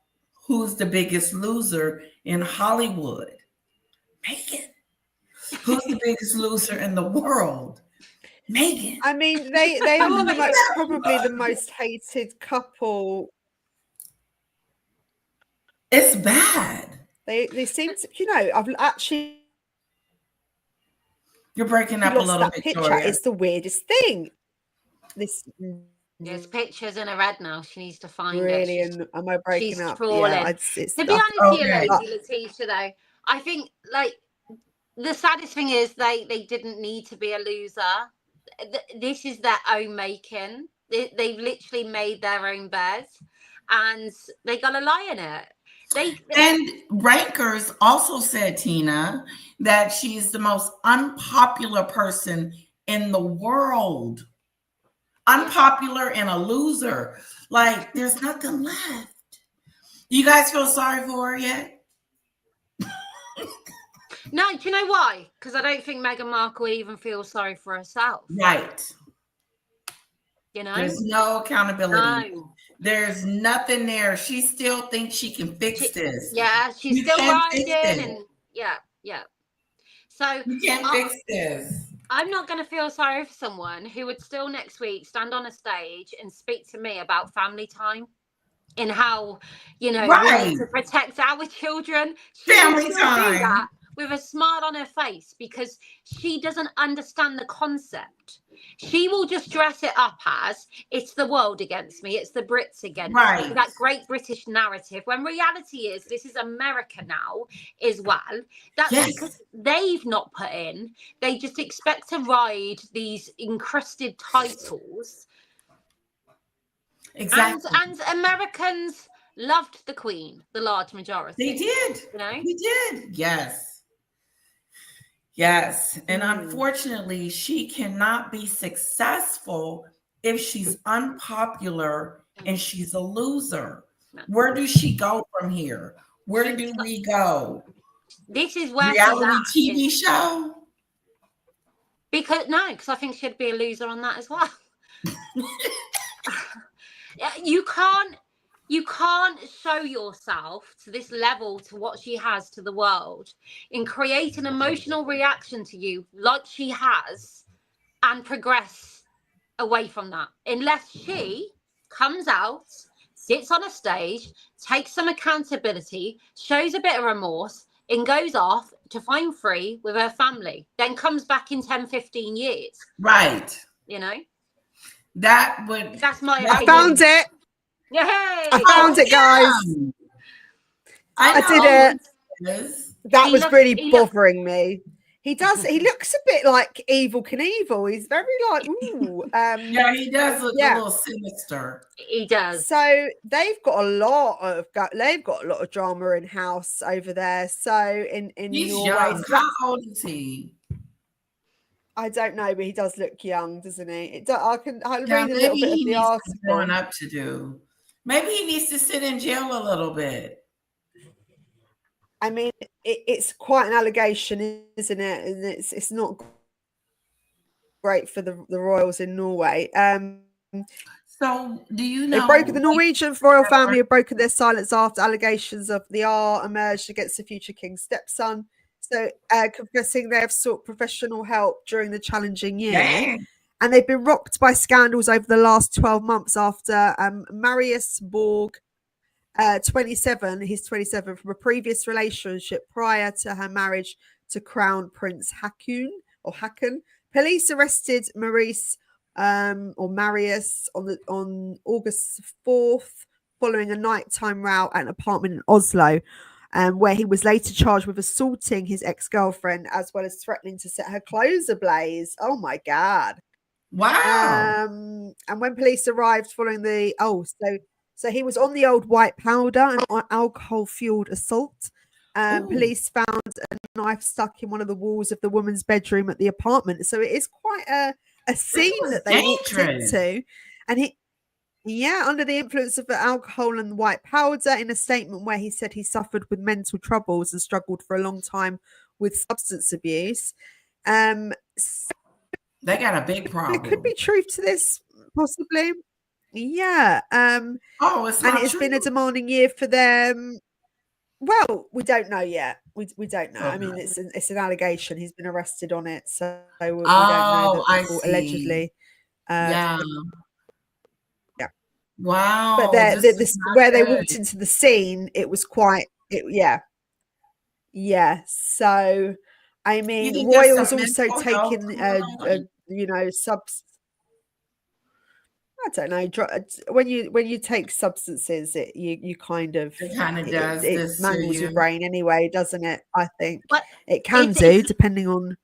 [SPEAKER 2] who's the biggest loser in Hollywood. Megan. Who's the biggest loser in the world? Megan.
[SPEAKER 1] I mean, they are probably the most hated couple.
[SPEAKER 2] It's bad.
[SPEAKER 1] They seem to, you know, I've actually.
[SPEAKER 2] You're breaking up a little bit, Victoria.
[SPEAKER 1] It's the weirdest thing.
[SPEAKER 3] There's pictures in her head now. She needs to find
[SPEAKER 1] really,
[SPEAKER 3] it.
[SPEAKER 1] and am I breaking
[SPEAKER 3] She's
[SPEAKER 1] up?
[SPEAKER 3] Trawling.
[SPEAKER 1] Yeah,
[SPEAKER 3] to be honest with you, Lady Letitia, though, I think like the saddest thing is they didn't need to be a loser. This is their own making. They've literally made their own bed, and they got a lie in it.
[SPEAKER 2] And Rankers also said, Tina, that she's the most unpopular person in the world. Unpopular and a loser. Like, there's nothing left. You guys feel sorry for her yet?
[SPEAKER 3] No, do you know why? Because I don't think Meghan Markle even feels sorry for herself.
[SPEAKER 2] Right.
[SPEAKER 3] You know?
[SPEAKER 2] There's no accountability.
[SPEAKER 3] No.
[SPEAKER 2] There's nothing there. She still thinks she can fix this.
[SPEAKER 3] Yeah, she's still riding, and yeah. So
[SPEAKER 2] you can't fix this.
[SPEAKER 3] I'm not going to feel sorry for someone who would still next week stand on a stage and speak to me about family time and how, you know, we need to protect our children.
[SPEAKER 2] Family time.
[SPEAKER 3] Do that with a smile on her face because she doesn't understand the concept. She will just dress it up as it's the world against me, it's the Brits against me, that great British narrative, when reality is this is America now as well. That's because they've not put in, they just expect to ride these encrusted titles.
[SPEAKER 2] Exactly.
[SPEAKER 3] And Americans loved the Queen, the large majority.
[SPEAKER 2] They did.
[SPEAKER 3] You know?
[SPEAKER 2] They did. Yes. And unfortunately, she cannot be successful if she's unpopular and she's a loser. No. Where does she go from here? Where do we go?
[SPEAKER 3] This is where
[SPEAKER 2] reality TV show?
[SPEAKER 3] Because I think she'd be a loser on that as well. You can't show yourself to this level to what she has to the world and create an emotional reaction to you like she has and progress away from that. Unless she comes out, sits on a stage, takes some accountability, shows a bit of remorse and goes off to find free with her family, then comes back in 10, 15 years.
[SPEAKER 2] Right.
[SPEAKER 3] You know?
[SPEAKER 2] That's
[SPEAKER 3] my
[SPEAKER 1] opinion. I found it.
[SPEAKER 3] Yay!
[SPEAKER 1] I found it, guys. I did it. That was really bothering me. He looks a bit like Evel Knievel. He's very like, ooh.
[SPEAKER 2] Yeah, he does look a little sinister.
[SPEAKER 3] He does.
[SPEAKER 1] So they've got a lot of drama in house over there. So in
[SPEAKER 2] he's
[SPEAKER 1] Norway,
[SPEAKER 2] young. How old is he?
[SPEAKER 1] I don't know, but he does look young, doesn't he? I'll read a little bit of the article.
[SPEAKER 2] Growing up to do. Maybe he needs to sit in jail a little bit.
[SPEAKER 1] I mean, it's quite an allegation, isn't it? And it's not great for the royals in Norway.
[SPEAKER 2] So, do you know
[SPEAKER 1] the Norwegian royal family have broken their silence after allegations of the R emerged against the future king's stepson, So confessing they have sought professional help during the challenging year.
[SPEAKER 2] Dang.
[SPEAKER 1] And they've been rocked by scandals over the last 12 months after Marius Borg, 27, he's 27, from a previous relationship prior to her marriage to Crown Prince Haakon. Police arrested Marius on August 4th following a nighttime row at an apartment in Oslo, where he was later charged with assaulting his ex-girlfriend as well as threatening to set her clothes ablaze. Oh my God.
[SPEAKER 2] Wow.
[SPEAKER 1] And when police arrived following so he was on the old white powder and alcohol-fueled assault. Police found a knife stuck in one of the walls of the woman's bedroom at the apartment. So it is quite a scene that they walked into. And under the influence of the alcohol and white powder, in a statement where he said he suffered with mental troubles and struggled for a long time with substance abuse.
[SPEAKER 2] They got a big problem.
[SPEAKER 1] There could be truth to this, possibly. Yeah.
[SPEAKER 2] It's not
[SPEAKER 1] it's
[SPEAKER 2] true.
[SPEAKER 1] been a demanding year for them. Well, we don't know yet. We don't know. Okay. I mean, it's an allegation. He's been arrested on it, so we don't know that allegedly.
[SPEAKER 2] Yeah.
[SPEAKER 1] Yeah.
[SPEAKER 2] Wow.
[SPEAKER 1] But where they walked into the scene, it was quite. Yeah. So, I mean, Royal's also taken I don't know. When you take substances, you kind of it mangles your brain anyway, doesn't it? I think it can do, depending on.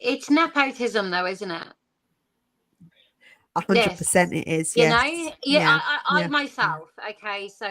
[SPEAKER 3] It's nepotism, though, isn't it?
[SPEAKER 1] 100% it is.
[SPEAKER 3] You
[SPEAKER 1] yes.
[SPEAKER 3] know, I myself. Okay, so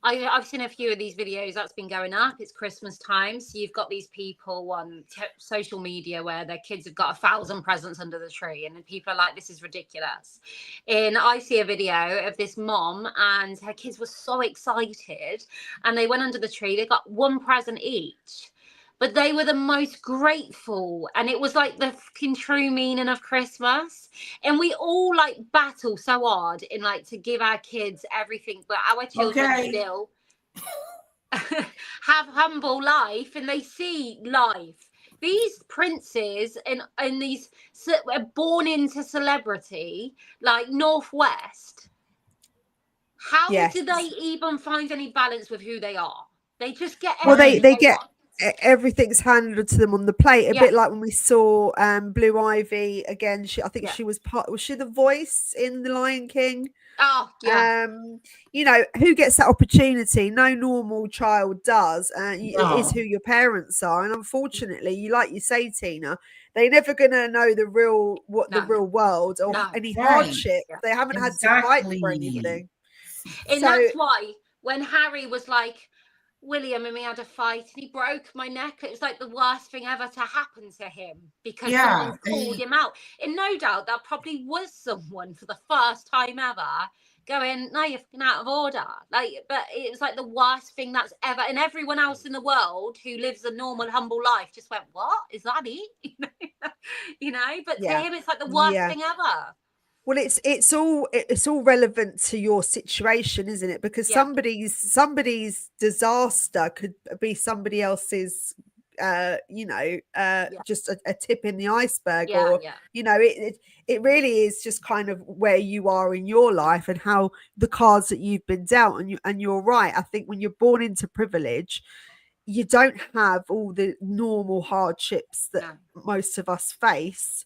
[SPEAKER 3] I've seen a few of these videos that's been going up. It's Christmas time, so you've got these people on social media where their kids have got 1,000 presents under the tree, and people are like, "This is ridiculous." And I see a video of this mom, and her kids were so excited, and they went under the tree. They got one present each. But they were the most grateful, and it was like the fucking true meaning of Christmas. And we all like battle so hard in like to give our kids everything, but our children still have humble life, and they see life. These princes and these are born into celebrity, like Northwest. How do they even find any balance with who they are? They just get
[SPEAKER 1] they get. Everything's handed to them on the plate, a bit like when we saw Blue Ivy again. She was she the voice in The Lion King?
[SPEAKER 3] Oh yeah.
[SPEAKER 1] Who gets that opportunity? No normal child does. It is who your parents are, and unfortunately, like you say, Tina, they're never gonna know the real world or any hardship. They haven't had to fight for anything,
[SPEAKER 3] and that's why when Harry was like, William and me had a fight and he broke my neck. It was like the worst thing ever to happen to him because someone called him out. And no doubt that probably was someone for the first time ever going, "No, you're out of order." But it was like the worst thing that's ever. And everyone else in the world who lives a normal, humble life just went, "What? Is that it?" But to him, it's like the worst thing ever.
[SPEAKER 1] Well, it's all relevant to your situation, isn't it? Because somebody's disaster could be somebody else's, just a tip in the iceberg, it really is just kind of where you are in your life and how the cards that you've been dealt. And you're right. I think when you're born into privilege, you don't have all the normal hardships that most of us face.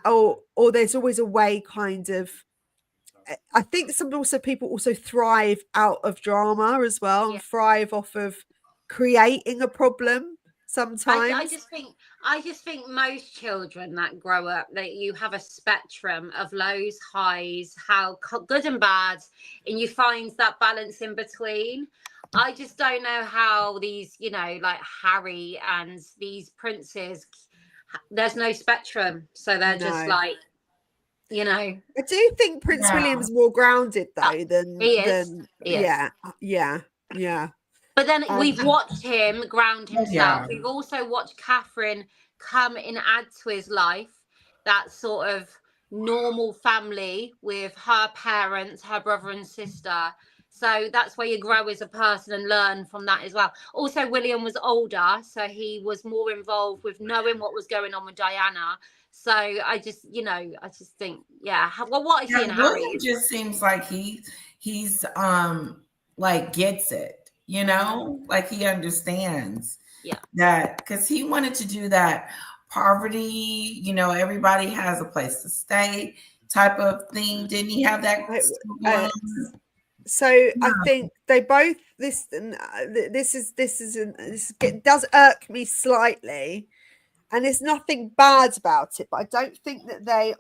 [SPEAKER 1] Or there's always a way kind of, I think people also thrive out of drama as well, and thrive off of creating a problem sometimes.
[SPEAKER 3] I just think most children that grow up, that you have a spectrum of lows, highs, how good and bad, and you find that balance in between. I just don't know how these, like Harry and these princes, there's no spectrum, so they're just like, I
[SPEAKER 1] do think Prince William's more grounded though than
[SPEAKER 3] he is.
[SPEAKER 1] Yeah.
[SPEAKER 3] But then we've watched him ground himself. We've also watched Catherine come and add to his life, that sort of normal family with her parents, her brother and sister, So that's where you grow as a person and learn from that as well. Also, William was older, so he was more involved with knowing what was going on with Diana. So I just think, well, what I see in Harry
[SPEAKER 2] William just seems like he's like gets it, like he understands that, because he wanted to do that poverty, everybody has a place to stay type of thing. Didn't he have that going on?
[SPEAKER 1] So I think they both this does irk me slightly, and there's nothing bad about it, but I don't think that they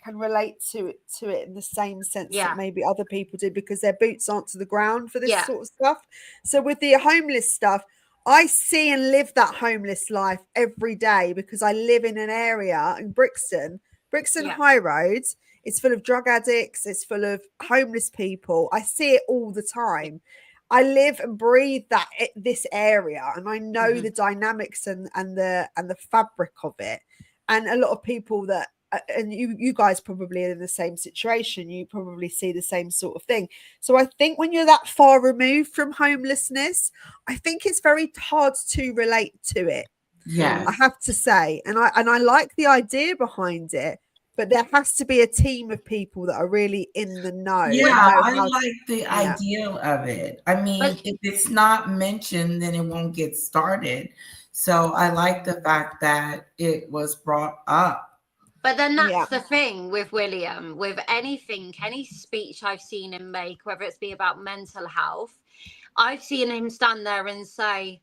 [SPEAKER 1] can relate to it in the same sense that maybe other people do, because their boots aren't to the ground for this sort of stuff. So with the homeless stuff, I see and live that homeless life every day, because I live in an area in Brixton High Road. It's full of drug addicts. It's full of homeless people. I see it all the time. I live and breathe this area, and I know the dynamics and the fabric of it. And a lot of people that, and you guys probably are in the same situation. You probably see the same sort of thing. So I think when you're that far removed from homelessness, I think it's very hard to relate to it.
[SPEAKER 2] Yeah,
[SPEAKER 1] I have to say, and I like the idea behind it. But there has to be a team of people that are really in the know.
[SPEAKER 2] Yeah, I like the idea of it. I mean, if it's not mentioned, then it won't get started. So I like the fact that it was brought up.
[SPEAKER 3] But then that's the thing with William, with any speech I've seen him make, whether it's be about mental health, I've seen him stand there and say,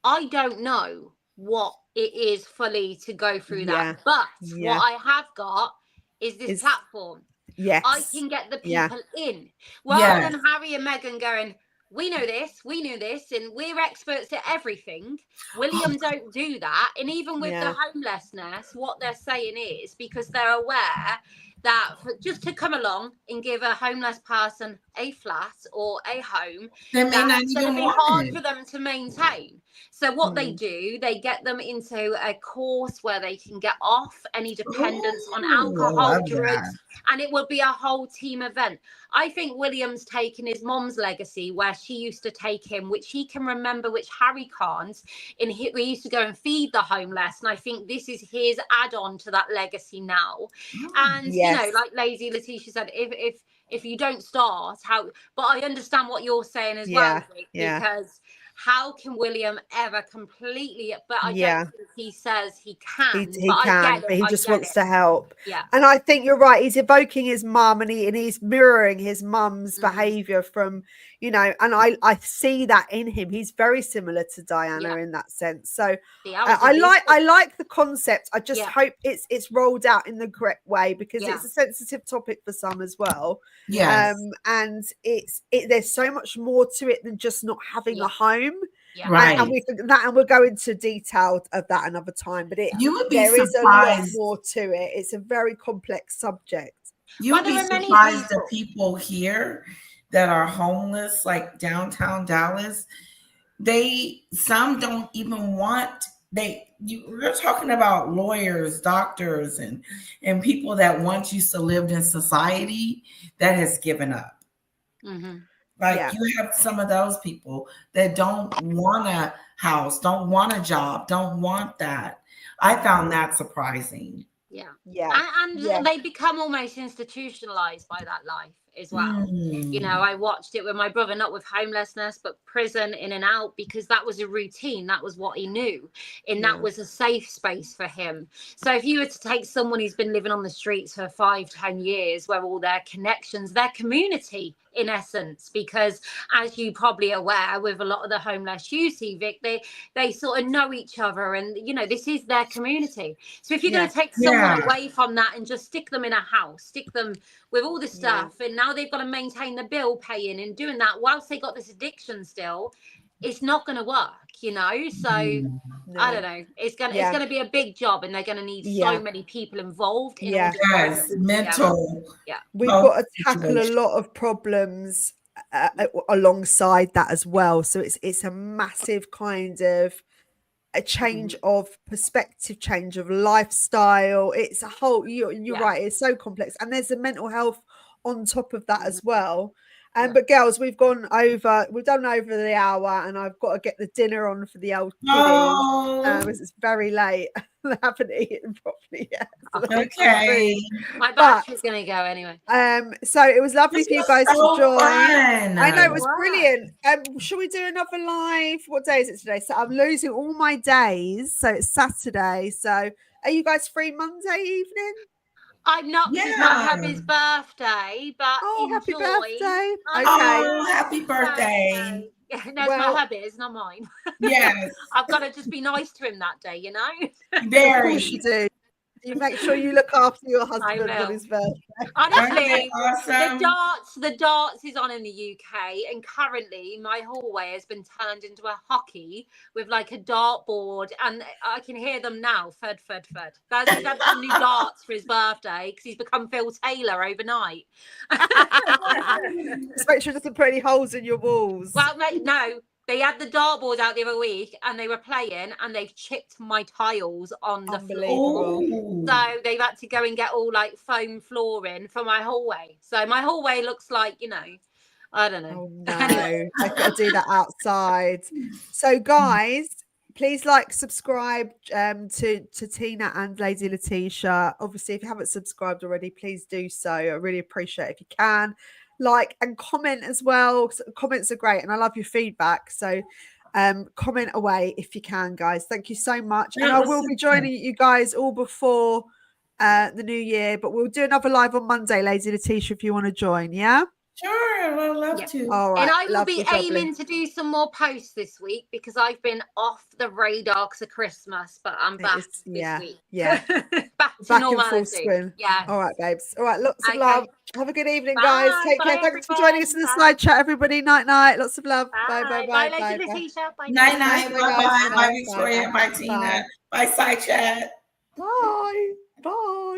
[SPEAKER 3] I don't know what it is fully to go through that. But what I have got is this platform.
[SPEAKER 1] Yes.
[SPEAKER 3] I can get the people in. Rather than Harry and Meghan going, we know this, we knew this, and we're experts at everything. William don't do that. And even with the homelessness, what they're saying is, because they're aware that just to come along and give a homeless person a flat or a home, that's going to be hard for them to maintain. So what they do, they get them into a course where they can get off any dependence on alcohol, drugs, and it will be a whole team event. I think William's taken his mom's legacy, where she used to take him, which he can remember, which Harry can't. And we used to go and feed the homeless. And I think this is his add-on to that legacy now. And, like Lazy Letitia said, if you don't start, but I understand what you're saying as well, Rick, because how can William ever completely, but I don't think he says he can.
[SPEAKER 1] He can, but he just wants to help.
[SPEAKER 3] Yeah.
[SPEAKER 1] And I think you're right. He's evoking his mum, and he's mirroring his mum's behavior from, and I see that in him. He's very similar to Diana in that sense. So I like the concept. I just hope it's rolled out in the correct way, because it's a sensitive topic for some as well.
[SPEAKER 2] Yes.
[SPEAKER 1] And there's so much more to it than just not having a home.
[SPEAKER 3] Yeah.
[SPEAKER 2] Right.
[SPEAKER 1] And we'll go into detail of that another time. But there is a lot more to it. It's a very complex subject.
[SPEAKER 2] You would be surprised the people here that are homeless, like downtown Dallas. Some don't even want. You're talking about lawyers, doctors, and people that once used to live in society that has given up.
[SPEAKER 3] Mm-hmm.
[SPEAKER 2] You have some of those people that don't want a house, don't want a job, don't want that. I found that surprising.
[SPEAKER 3] And they become almost institutionalized by that life as well. I watched it with my brother, not with homelessness, but prison, in and out, because that was a routine. That was what he knew, and that was a safe space for him. So if you were to take someone who's been living on the streets for 5-10 years, where all their connections, their community, in essence, because as you probably aware, with a lot of the homeless you see, Vic, they sort of know each other, and this is their community. So if you're going to take someone away from that and just stick them in a house, stick them with all the stuff, and now they've got to maintain the bill paying and doing that whilst they got this addiction still, it's not going to work, so I don't know, it's gonna be a big job, and they're going to need so many people involved in
[SPEAKER 2] mental
[SPEAKER 1] we've got to tackle a lot of problems alongside that as well. So it's a massive kind of a change of perspective, change of lifestyle. It's a whole, you're right, it's so complex, and there's the mental health on top of that as well. But girls, we've done over the hour, and I've got to get the dinner on for the old kiddies. It's very late. I haven't eaten properly yet. So
[SPEAKER 2] okay.
[SPEAKER 3] My battery's going to go anyway.
[SPEAKER 1] So it was lovely for you guys to join.
[SPEAKER 2] Fun.
[SPEAKER 1] I know, it was brilliant. Shall we do another live? What day is it today? So I'm losing all my days. So it's Saturday. So are you guys free Monday evening?
[SPEAKER 3] I'm not, because it's my hubby's birthday, but
[SPEAKER 1] happy birthday.
[SPEAKER 2] Okay. Oh, happy birthday.
[SPEAKER 3] Yeah, no, it's my hubby's, not mine.
[SPEAKER 2] Yes.
[SPEAKER 3] I've got to just be nice to him that day, you know?
[SPEAKER 1] Of course you do. You make sure you look after your husband on his birthday.
[SPEAKER 3] Honestly,
[SPEAKER 2] awesome.
[SPEAKER 3] the darts is on in the UK, and currently my hallway has been turned into a hockey with like a dartboard, and I can hear them now. Thud. That's the new darts for his birthday, because he's become Phil Taylor overnight.
[SPEAKER 1] Just make sure there's some pretty holes in your walls.
[SPEAKER 3] Well, mate, no. They had the dartboard out the other week, and they were playing, and they've chipped my tiles on the floor. So they've had to go and get all like foam flooring for my hallway. So my hallway looks like, you know, I don't know.
[SPEAKER 1] Oh no, I've got to do that outside. So guys, please subscribe to Tina and Lady Letitia. Obviously, if you haven't subscribed already, please do so. I really appreciate it if you can. Like and comment as well. Comments are great, and I love your feedback. So comment away if you can, guys. Thank you so much. And I will be joining you guys all before the new year, but we'll do another live on Monday, Lady Letitia, if you want to join. Yeah.
[SPEAKER 2] Sure, I'd love to.
[SPEAKER 1] All right.
[SPEAKER 3] And I will be aiming to do some more posts this week, because I've been off the radar because of Christmas, but I'm back this week.
[SPEAKER 1] Yeah.
[SPEAKER 3] back to normality.
[SPEAKER 1] In full swing.
[SPEAKER 3] Yeah.
[SPEAKER 1] All right, babes. All right. Lots of love. Have a good evening,
[SPEAKER 3] Bye.
[SPEAKER 1] guys. Take care.
[SPEAKER 3] Bye,
[SPEAKER 1] Thanks for joining us in the side chat, everybody. Night. Lots of love. Bye.
[SPEAKER 3] Bye, Lady Letitia. Bye.
[SPEAKER 2] Night. Bye. Bye, Victoria. Bye, Tina. Bye, side chat.
[SPEAKER 1] Bye.